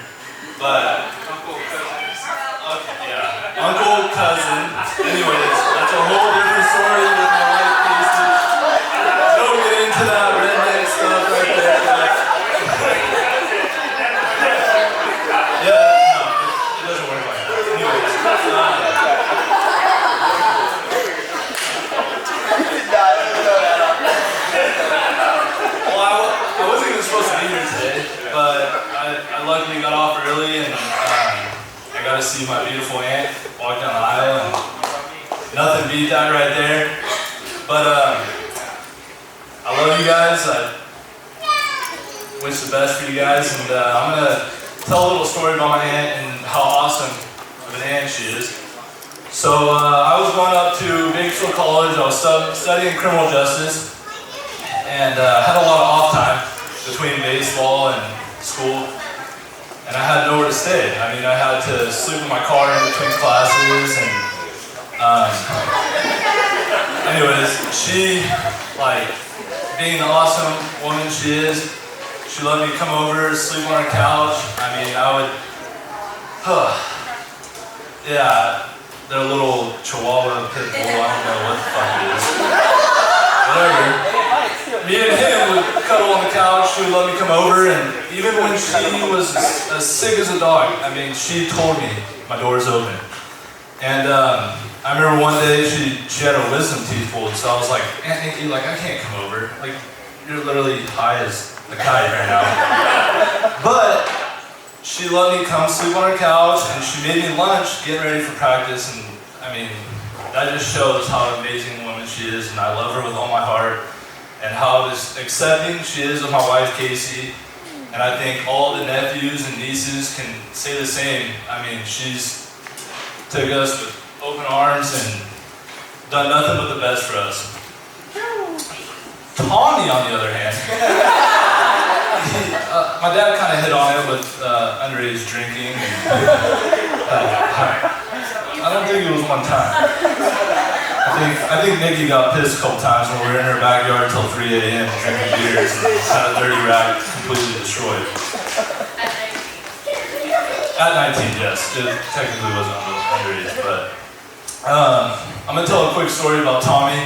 But okay, yeah, uncle, cousin. Anyways, that's a whole different story with my wife, Casey. Don't get into that redneck stuff right there. Yeah, no, it doesn't work like that. Anyways, well, I wasn't even supposed to be here today, but I luckily got off early and I got to see my beautiful aunt walk down the aisle and nothing beat that right there. But I love you guys. I wish the best for you guys, and I'm going to tell a little story about my aunt and how awesome of an aunt she is. So I was going up to Bakersfield College. I was studying criminal justice and had a lot of off time between baseball and school. And I had nowhere to stay. I mean, I had to sleep in my car in between classes, and anyways, she, like, being the awesome woman she is, she let me come over, sleep on her couch. I mean, I would, yeah, they're a little chihuahua pit bull, I don't know what the fuck it is. Whatever. Me and him would cuddle on the couch, she would let me come over, and even when she was as sick as a dog, I mean, she told me my door's open. And I remember one day she had her wisdom teeth pulled, so I was like, Aunt Nikki, like, I can't come over. Like, you're literally high as a kite right now. But she let me come sleep on her couch, and she made me lunch, getting ready for practice, and I mean, that just shows how amazing a woman she is, and I love her with all my heart, and how just accepting she is of my wife, Casey. And I think all the nephews and nieces can say the same. I mean, she's took us with open arms and done nothing but the best for us. Tommy, on the other hand, my dad kind of hit on it with underage drinking. I don't think it was one time. I think Nikki got pissed a couple times when we were in her backyard until 3 a.m. drinking beers and had a dirty rack completely destroyed. At 19, yes. It technically wasn't underage, but I'm gonna tell a quick story about Tommy.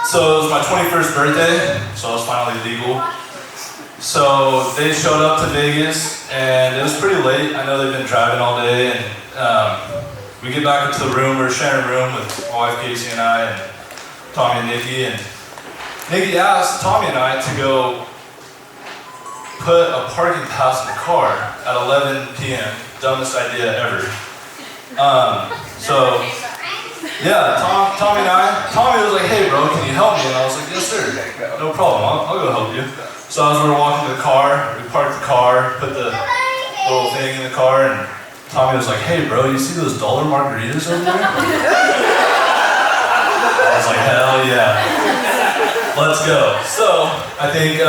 So it was my 21st birthday, so I was finally legal. So they showed up to Vegas, and it was pretty late. I know they've been driving all day, and we get back into the room. We're sharing a room with my wife Casey and I, and Tommy and Nikki. And Nikki asked Tommy and I to go put a parking pass in the car at 11 p.m. Dumbest idea ever. So yeah, Tommy was like, "Hey bro, can you help me?" And I was like, "Yes sir, no problem, I'll go help you." So as we were walking to the car, we parked the car, put the little thing in the car, and Tommy was like, "Hey bro, you see those dollar margaritas over there?" I was like, "Hell yeah, let's go." So I think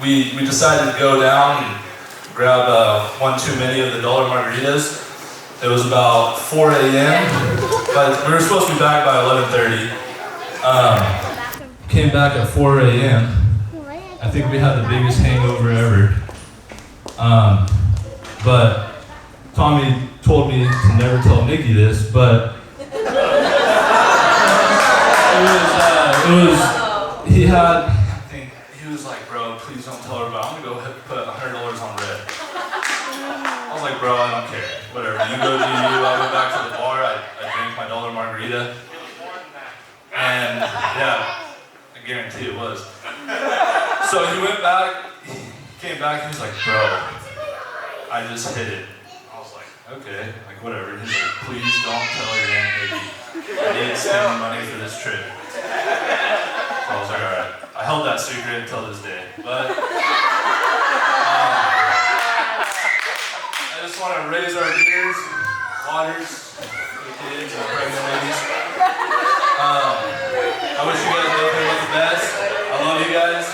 we decided to go down and grab one too many of the dollar margaritas. It was about 4 a.m., but we were supposed to be back by 11:30. Came back at 4 a.m. I think we had the biggest hangover ever. But Tommy told me to never tell Nikki this, but he was like, "Bro, please don't tell her, but I'm gonna go put $100 on red." I was like, "Bro, I don't care. Whatever. You go do you." I went back to the bar. I drank my dollar margarita. And yeah, I guarantee it was. So he went back, he came back, he was like, "Bro, I just hit it." I was like, "Okay, like whatever." He's like, "Please don't tell your Aunt Nikki. I need to spend money for this trip." So I was like, "Alright." I held that secret until this day. But I just want to raise our beers, waters, for the kids and the pregnant ladies. I wish you guys nothing but the best. I love you guys.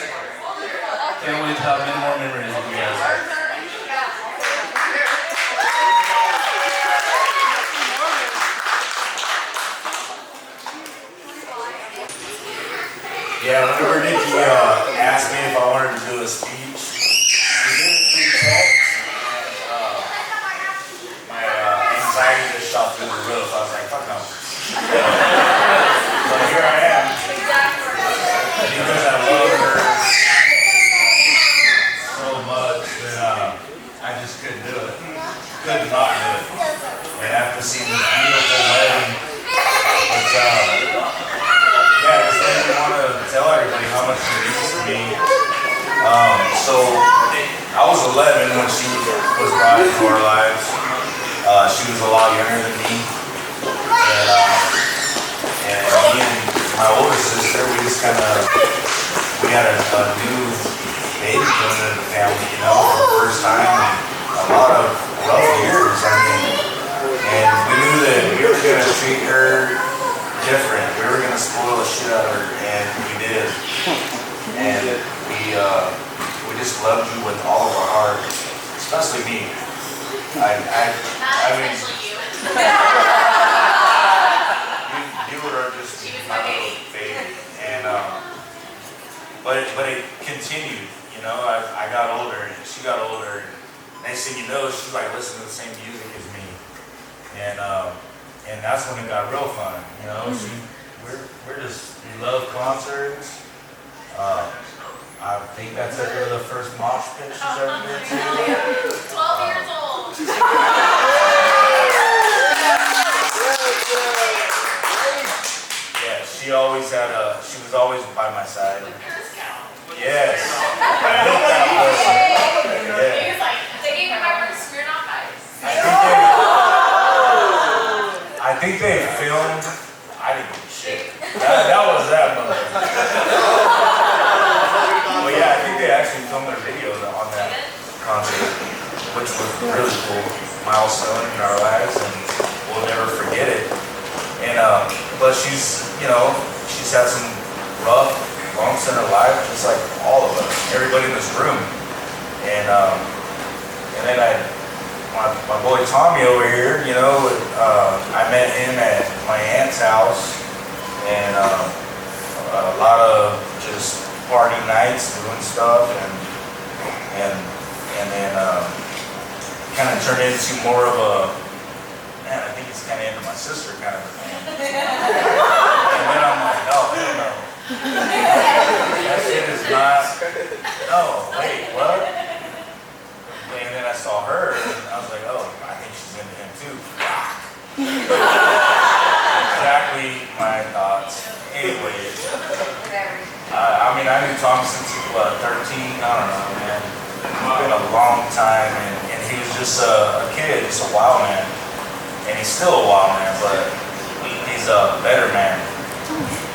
Can't wait to have many more memories with you guys. Yeah, whenever Nikki asked me if I wanted to do a speech, she didn't do text, and my anxiety just shot through the roof. I was like, "Fuck no." But here I am, because I love her so much that I just couldn't do it. Could not do it. And after seeing this beautiful wedding, it's yeah, I just didn't want to tell everybody how much she means to me. So I was 11 when she was brought into our lives. She was a lot younger than me, and me and my older sister, we just kind of had a new baby coming into the family, you know, for the first time in a lot of rough years. I mean, and we knew that we were gonna treat her different. We were gonna spoil the shit out of her, and we did. And we just loved you with all of our heart, especially me. I mean, you were just my little baby, and but it continued. You know, I got older, and she got older, and next thing you know, she's like listening to the same music as me, and that's when it got real fun. You know, we love concerts. I think I took her to the first mosh pit she's ever been to. 12 years old. Yeah, she she was always by my side. Yes. He was like, they gave me my first Smirnoff Ice. I think they filmed. I didn't give a shit. That was that motherfucker. But yeah, I think they actually filmed their videos on that concert, which was really cool, milestone in our lives, and we'll never forget it. And but she's had some rough bumps in her life, just like all of us, everybody in this room. And then my boy Tommy over here, I met him at my aunt's house, and a lot of just party nights, doing stuff, and then kind of turned into more of a, man, I think it's kind of into my sister kind of a thing. And then I'm like, oh, hell no. That shit is not, no, wait, what? And then I saw her, and I was like, oh, I think she's into him too. Exactly my thoughts. Anyways, I knew Tom since he was 13, I don't know, man. It's been a long time, and he was just a kid, just a wild man. And he's still a wild man, but he's a better man.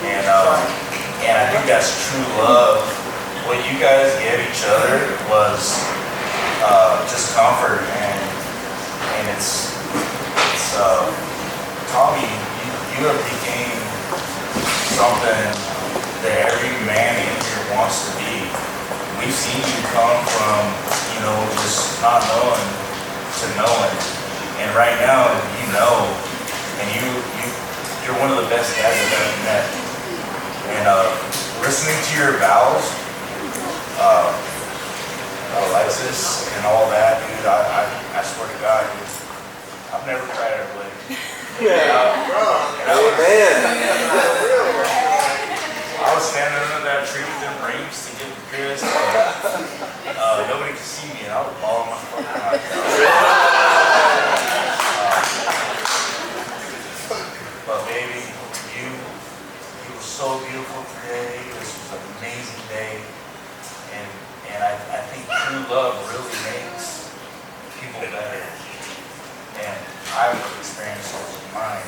And I think that's true love. What you guys gave each other was just comfort, and it's Tommy, you have became something that every man in here wants to be. We've seen you come from, just not knowing to knowing. And right now, you know, and you're one of the best dads I've ever met. And listening to your vows, Alexis and all that, dude, I swear to God, dude, I've never cried at a wedding. I was standing under that tree with them rings to get pissed. Nobody could see me, and I was bawling my fucking eyes out. But baby, you were so beautiful today. This was an amazing day, and I think true love really makes people better. And I've experienced those in mine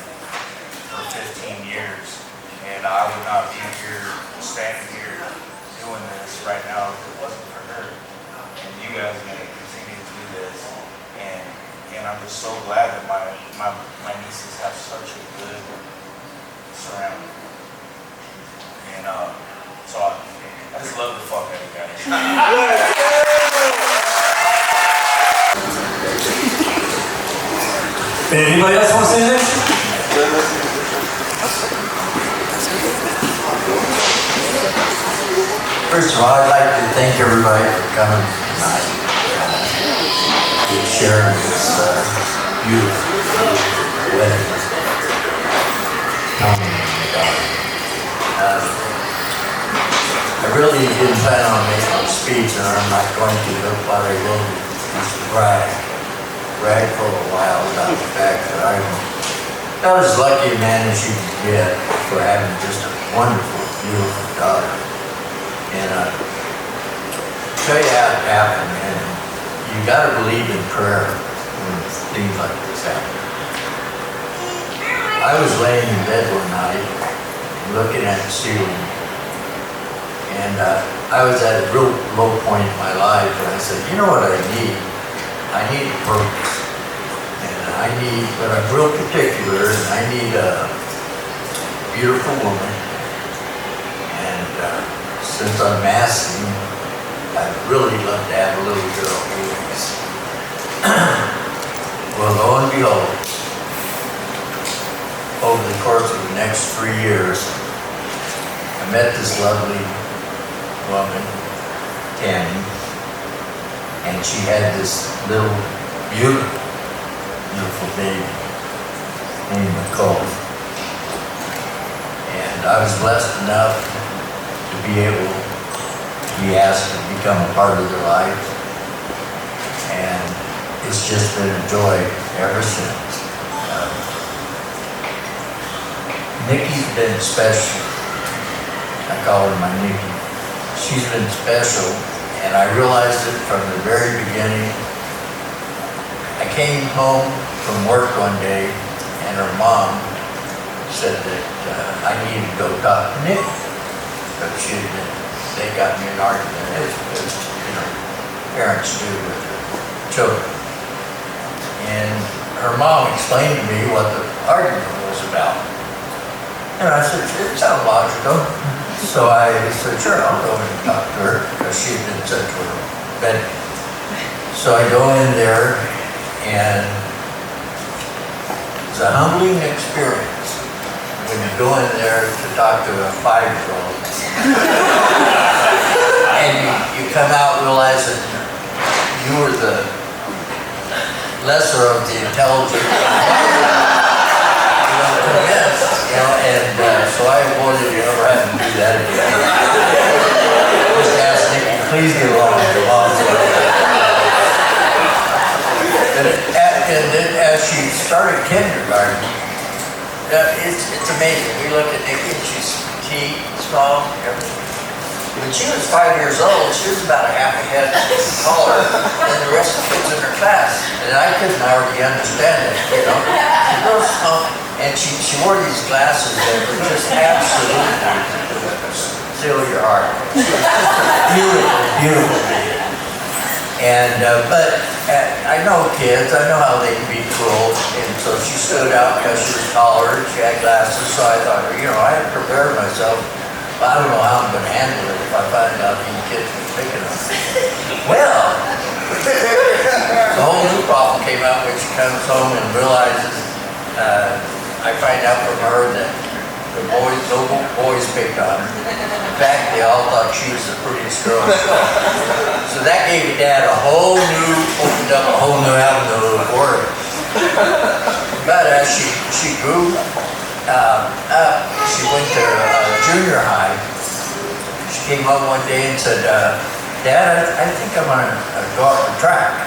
for 15 years. And I would not be here, standing here, doing this right now if it wasn't for her. And you guys are going to continue to do this. And I'm just so glad that my nieces have such a good surrounding. And so I just love the fuck out of you guys. Anybody else want to say anything? First of all, I'd like to thank everybody for coming tonight and sharing this beautiful wedding. I really didn't plan on making a speech, and I'm not going to, but I will just brag for a while about the fact that I'm not as lucky a man as you can get for having just a wonderful, beautiful daughter. And I'll tell you how it happened, and you gotta believe in prayer when things like this happen. I was laying in bed one night, looking at the ceiling, and I was at a real low point in my life, and I said, you know what I need? I need a purpose. And but I'm real particular, and I need a beautiful woman. And since I'm asking, I'd really love to have a little girl anyways. Well, lo and behold, over the course of the next 3 years, I met this lovely woman, Tammy, and she had this little beautiful baby named Nichole. And I was blessed enough to be able to be asked to become a part of their life. And it's just been a joy ever since. Nikki's been special I call her my Nikki. She's been special, and I realized it from the very beginning. I came home from work one day, and her mom said that I needed to go talk to Nick, but they got me an argument, as parents do with their children. And her mom explained to me what the argument was about. And I said, it sounds logical. So I said, sure, I'll go and talk to her, because she had been sent to her bed. So I go in there, and it's a humbling experience when you go in there to talk to a 5-year-old. And you come out realizing you were the lesser of the intelligent. Convinced, and so I avoided ever having to do that again. Just ask Nikki, please get along with your mom. And then as she started kindergarten, it's amazing. We look at Nikki, and she's petite, small, everything. When she was 5 years old, she was about a half a head taller than the rest of the kids in her class. And I couldn't already understand it, She was small, and she wore these glasses that were just absolutely steal your heart. Beautiful, beautiful. And, but I know kids, I know how they can be cruel. And so she stood out because she was taller, she had glasses, so I thought, I had prepared myself. I don't know how I'm going to handle it if I find out these kids are picking on me. Well, the whole new problem came out when she comes home and realizes, I find out from her that the boys picked on her. In fact, they all thought she was the prettiest girl in school. So that gave Dad opened up a whole new avenue of work. But as she grew up, she went to junior high. She came home one day and said, Dad, I think I'm going to go out for track.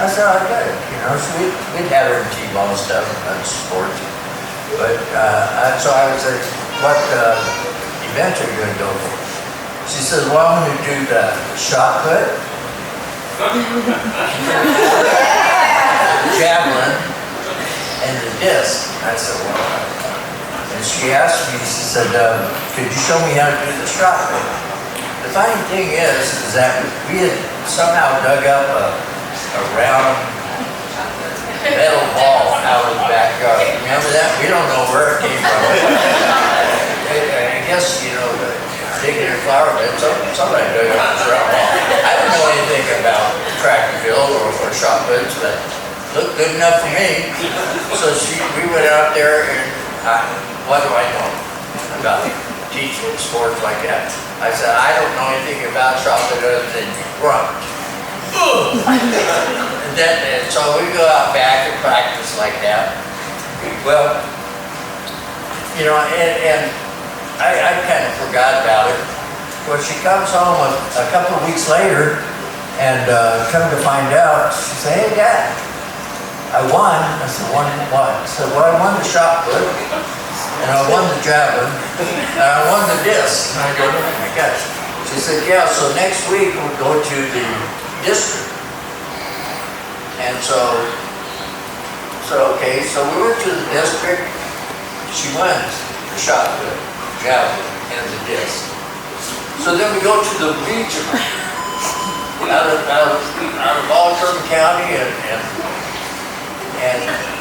I said, I got it. So we'd had her in T-ball and stuff, and sports. But, so I was like, what event are you going to go for? She says, well, I'm going to do the shot put, javelin, and the disc. I said, well, and she asked me, she said, could you show me how to do the shot put? The funny thing is that we had somehow dug up a round metal ball out of the backyard. Remember that? We don't know where it came from. I guess, digging your flower bed, somebody dug up this round ball. I didn't know anything about track and field or shot puts, but looked good enough for me. So we went out there, and what do I know about teaching sports like that? I said, I don't know anything about shot put other than you grunt. And so we go out back and practice like that. Well, and I kind of forgot about it. Well, she comes home a couple of weeks later, and come to find out, she said, hey, Dad, I won. I said, won what? I said, well, I won the shot put, and I won the javelin, and I won the disc. And I go, oh my gosh. She said, yeah, so next week we'll go to the district. And so okay, so we went to the district. She wins the shot put, javelin, and the disc. So then we go to the region out of Baldwin County, and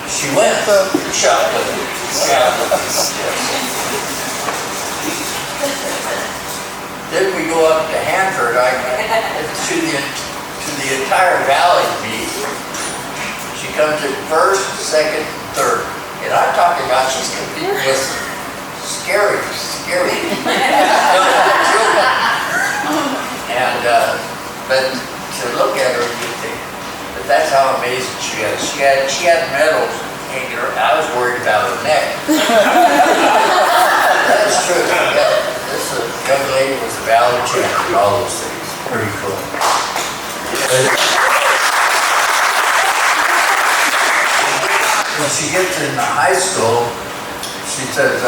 she wins the shot put, javelin, and disc. Then we go up to Hanford, to the entire valley meet. She comes in first, second, third. And I'm talking about she's competing with scary children. And, but to look at her, you think, but that's how amazing she is. She had medals hanging her. I was worried about her neck. That's true. This young lady was a valley champion, all those things. Pretty cool. When she gets in high school, she says,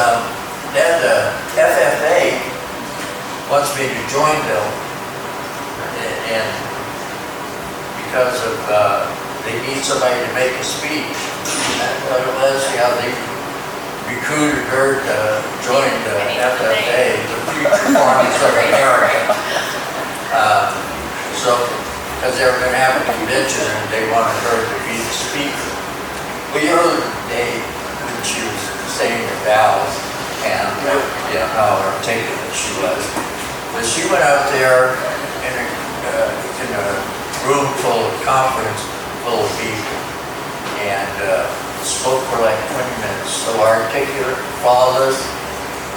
Dad, the FFA wants me to join them, and because of they need somebody to make a speech. That's what it was. Yeah, they recruited her to join the FFA, the Future Farmers of America. So, because they were going to have a convention and they wanted her to be the speaker. We heard today when she was saying the vows and how articulate she was. But she went up there in a room full of conference full of people and spoke for like 20 minutes. So articulate, flawless,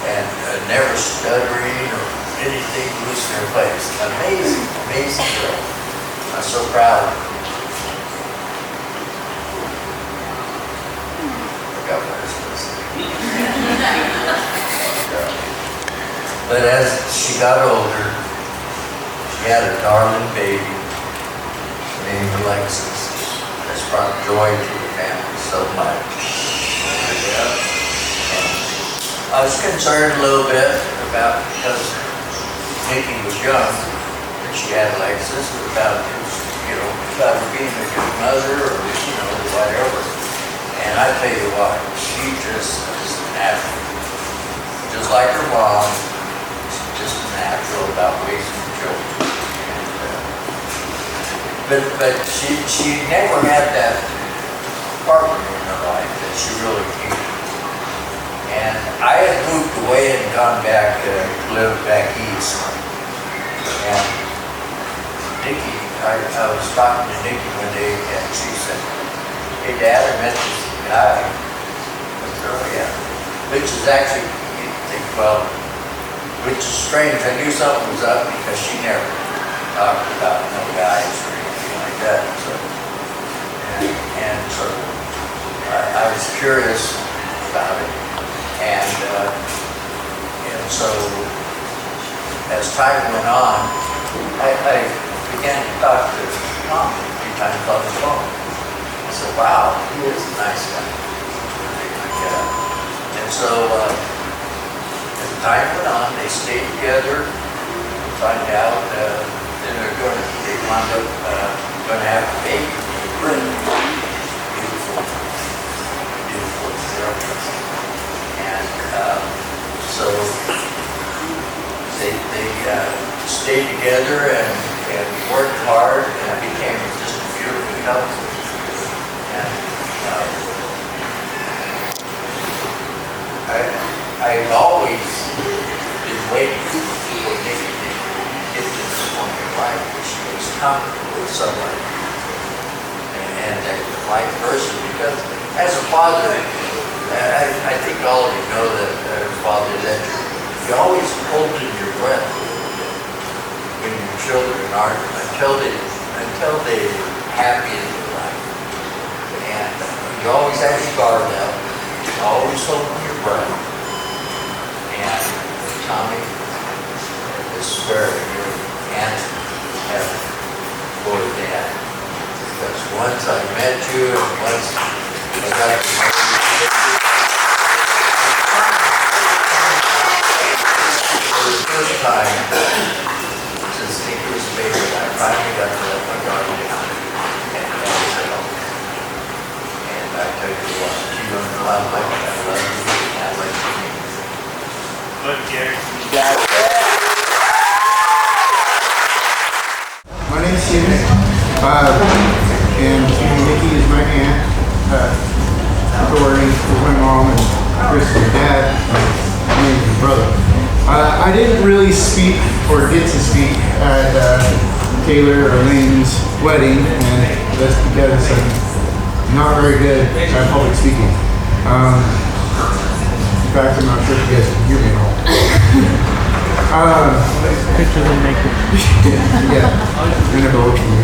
and never stuttering or anything loose in her place. Amazing, amazing girl. I'm so proud of her. Forgot what I was supposed to say. But as she got older, she had a darling baby named Alexis. That's brought joy to the family so much. I was concerned a little bit about, because Nikki was young, and she had Alexis, about being a good mother or, whatever. And I tell you what, she just is natural. Just like her mom, she's just natural about raising children. But she never had that partner in her life that she really needed. And I had moved away and gone back to live back east. And Nikki, I was talking to Nikki one day and she said, "Hey Dad, I met this guy." I said, "Oh yeah." Which is actually, you think, well, which is strange. I knew something was up because she never talked about no guys or anything like that. So I was curious about it. And so as time went on, I began to talk to Tom a few times on the phone. I said, "Wow, he is a nice guy." And so as time went on, they stayed together. Find out then they wound up going to have a baby. Beautiful girl. And so they stayed together and worked hard, and it became just a beautiful couple. And I've always been waiting for Nikki to get to this point in life where she was comfortable with somebody and that right person. Because as a father, I think all of you know that as fathers, that you always hold in your breath when your children aren't until they're happy in their life. And you always have your guard up. You always hold in your breath. And Tommy, I swear you're handsome heaven for Dad. Because once I met you and once I got to know you, for the first time since Nikki was a baby, I finally got to let my guard down and say, and I tell you what, you don't know how much I love you and I like you. Good, Gary. My name is Steven, and Nikki is my aunt, Tori is my mom, and Chris is my dad, and me is my brother. I didn't really speak or get to speak at Taylor or Lane's wedding, and that's because I'm not very good at public speaking. In fact, I'm not sure if you guys can hear me at all. Picture them naked. Yeah, I never looked for me.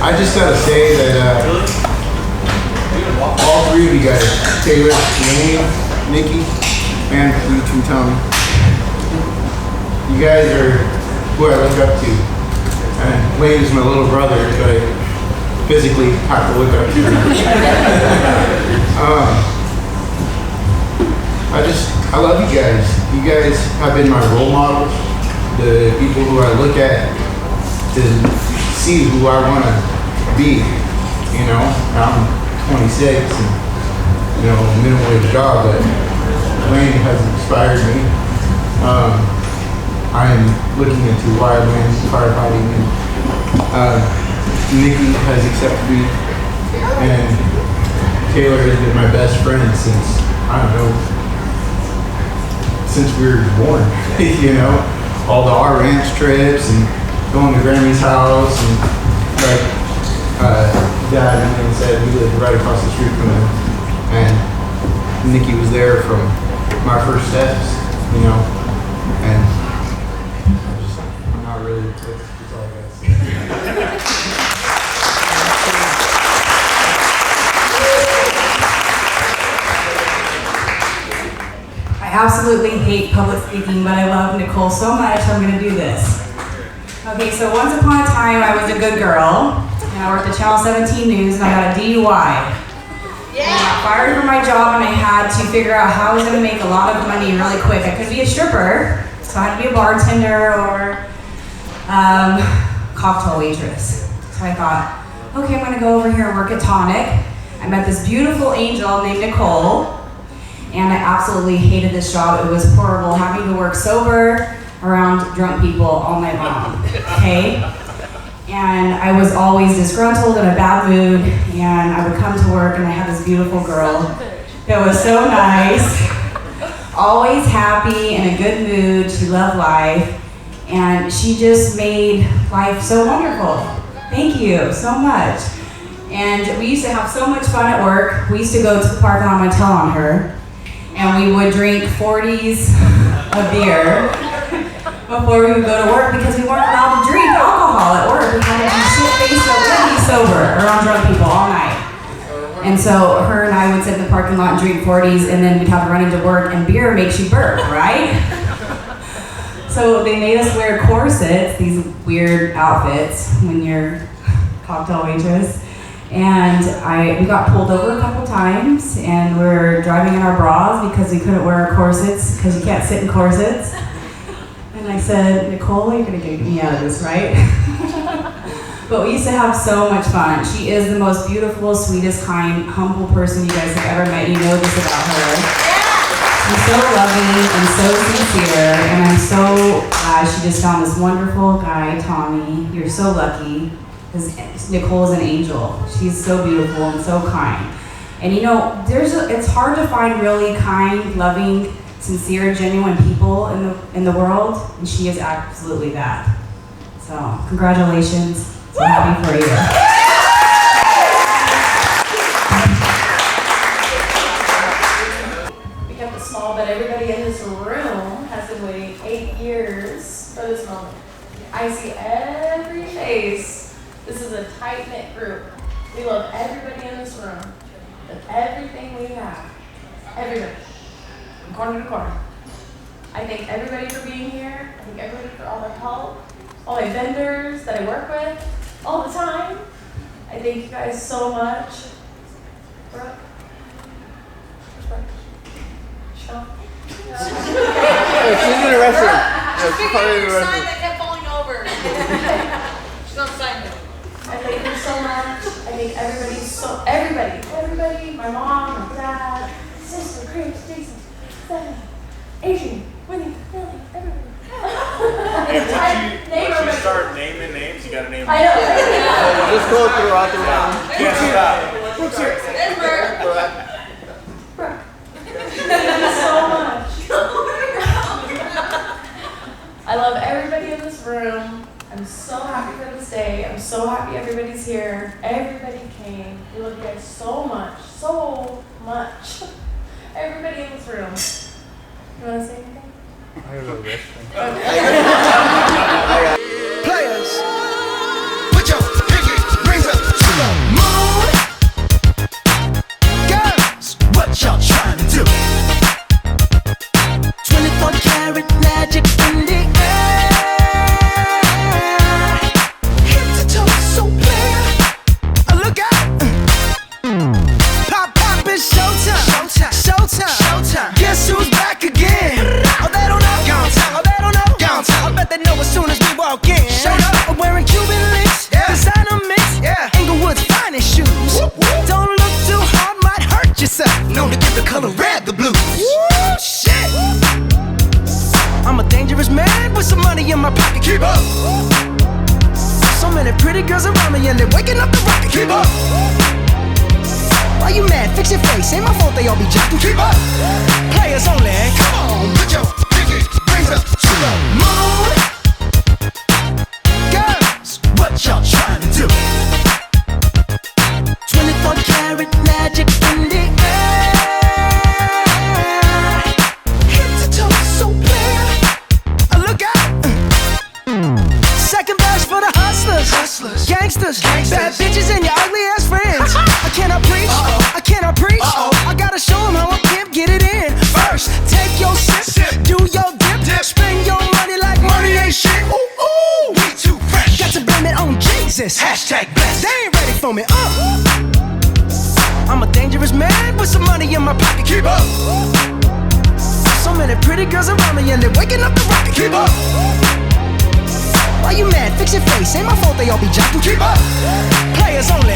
I just gotta say that all three of you guys, Taylor, Lane, Nikki, and you two, Tommy, you guys are who I look up to. And Lane is my little brother, but I physically have to look up to. I love you guys. You guys have been my role models, the people who I look at to see who I want to be. You know, I'm 26 and, you know, minimum wage job, but Wayne has inspired me. I am looking into wildland firefighting, and Nikki has accepted me, and Taylor has been my best friend since, I don't know, since we were born. You know, all the our ranch trips and going to Grammy's house, and like Dad and said, we lived right across the street from him, and Nikki was there from my first steps, you know, and I'm not really, that's all I gotta say. I absolutely hate public speaking, but I love Nichole so much, I'm gonna do this. Okay, so once upon a time, I was a good girl, and I worked at Channel 17 News, and I got a DUI. And I got fired from my job, and I had to figure out how I was gonna make a lot of money really quick. I couldn't be a stripper, so I had to be a bartender or cocktail waitress. So I thought, okay, I'm gonna go over here and work at Tonic. I met this beautiful angel named Nichole, and I absolutely hated this job. It was horrible having to work sober around drunk people all night long, okay? And I was always disgruntled in a bad mood, and I would come to work and I had this beautiful girl that was so nice, always happy, in a good mood. She loved life, and she just made life so wonderful. Thank you so much. And we used to have so much fun at work. We used to go to the parking lot and tell on her, and we would drink 40s of beer before we would go to work because we weren't allowed to drink alcohol at work. We had to be shit-faced, so we had to be sober around drunk people all night. And so her and I would sit in the parking lot and drink 40s, and then we'd have to run into work, and beer makes you burp, right? So they made us wear corsets, these weird outfits when you're cocktail waitress. And we got pulled over a couple times, and we were driving in our bras because we couldn't wear our corsets because you can't sit in corsets. And I said, Nichole, you're gonna get me out of this, right? But we used to have so much fun. She is the most beautiful, sweetest, kind, humble person you guys have ever met. You know this about her. She's so loving and so sincere, and I'm so glad she just found this wonderful guy, Tommy. You're so lucky, because Nichole is an angel. She's so beautiful and so kind. And you know, it's hard to find really kind, loving, sincere, genuine people in the world, and she is absolutely that. So, congratulations. So happy for you. We kept it small, but everybody in this room has been waiting 8 years for this moment. I see every face. This is a tight-knit group. We love everybody in this room with everything we have. Everybody. From corner to corner. I thank everybody for being here. I thank everybody for all their help. All my vendors that I work with all the time. I thank you guys so much. Brooke? Where's Brooke? Sean? She's in the restroom. She's probably in the restroom. That kept falling over. She's on sign it. I thank you so much. I thank everybody, my mom, my dad, sister, Chris, Jason, Stephanie, Adrian, Winnie, Billy, everybody. Hey, once you start naming names, you gotta name them. I know. Just go throughout the round. Can't stop. Brooke's here. There's Brooke. Thank you so much. I love everybody in this room. I'm so happy for this day. I'm so happy everybody's here. Everybody came. We love you guys so much. So much. Everybody in this room. You want to say anything? I have a restroom. Players, put your pinky rings up to the moon. Girls, what y'all trying to do? 24 karat magic in the air. Head to toe, so clear. Look out. Pop, pop, it's showtime. Showtime. Showtime. Showtime. Guess who's back again? with some money in my pocket. Keep up. So many pretty girls around me and they're waking up the rocket. Keep up. Why you mad? Fix your face. Ain't my fault they all be jacking. Keep up. Players only. Come on, put your pinky rings up to the moon. Girls, what y'all trying to do? 24 karat magic in the air. Head to toe, so clear. Look out. Second verse for the hustlers, gangsters, bad bitches and your ugly ass friends. I cannot preach, I cannot preach. I gotta show them how a pimp get it in. First, take your sip, do your dip, spend your money like money ain't shit. Ooh, ooh, we too fresh. Got to blame it on Jesus. Hashtag blessed. They ain't ready for me. I'm a dangerous man with some money in my pocket. Keep up. So many pretty girls around me and they're waking up the rocket. Keep up. Why you mad? Fix your face. Ain't my fault they all be jocking. Keep up. Players only.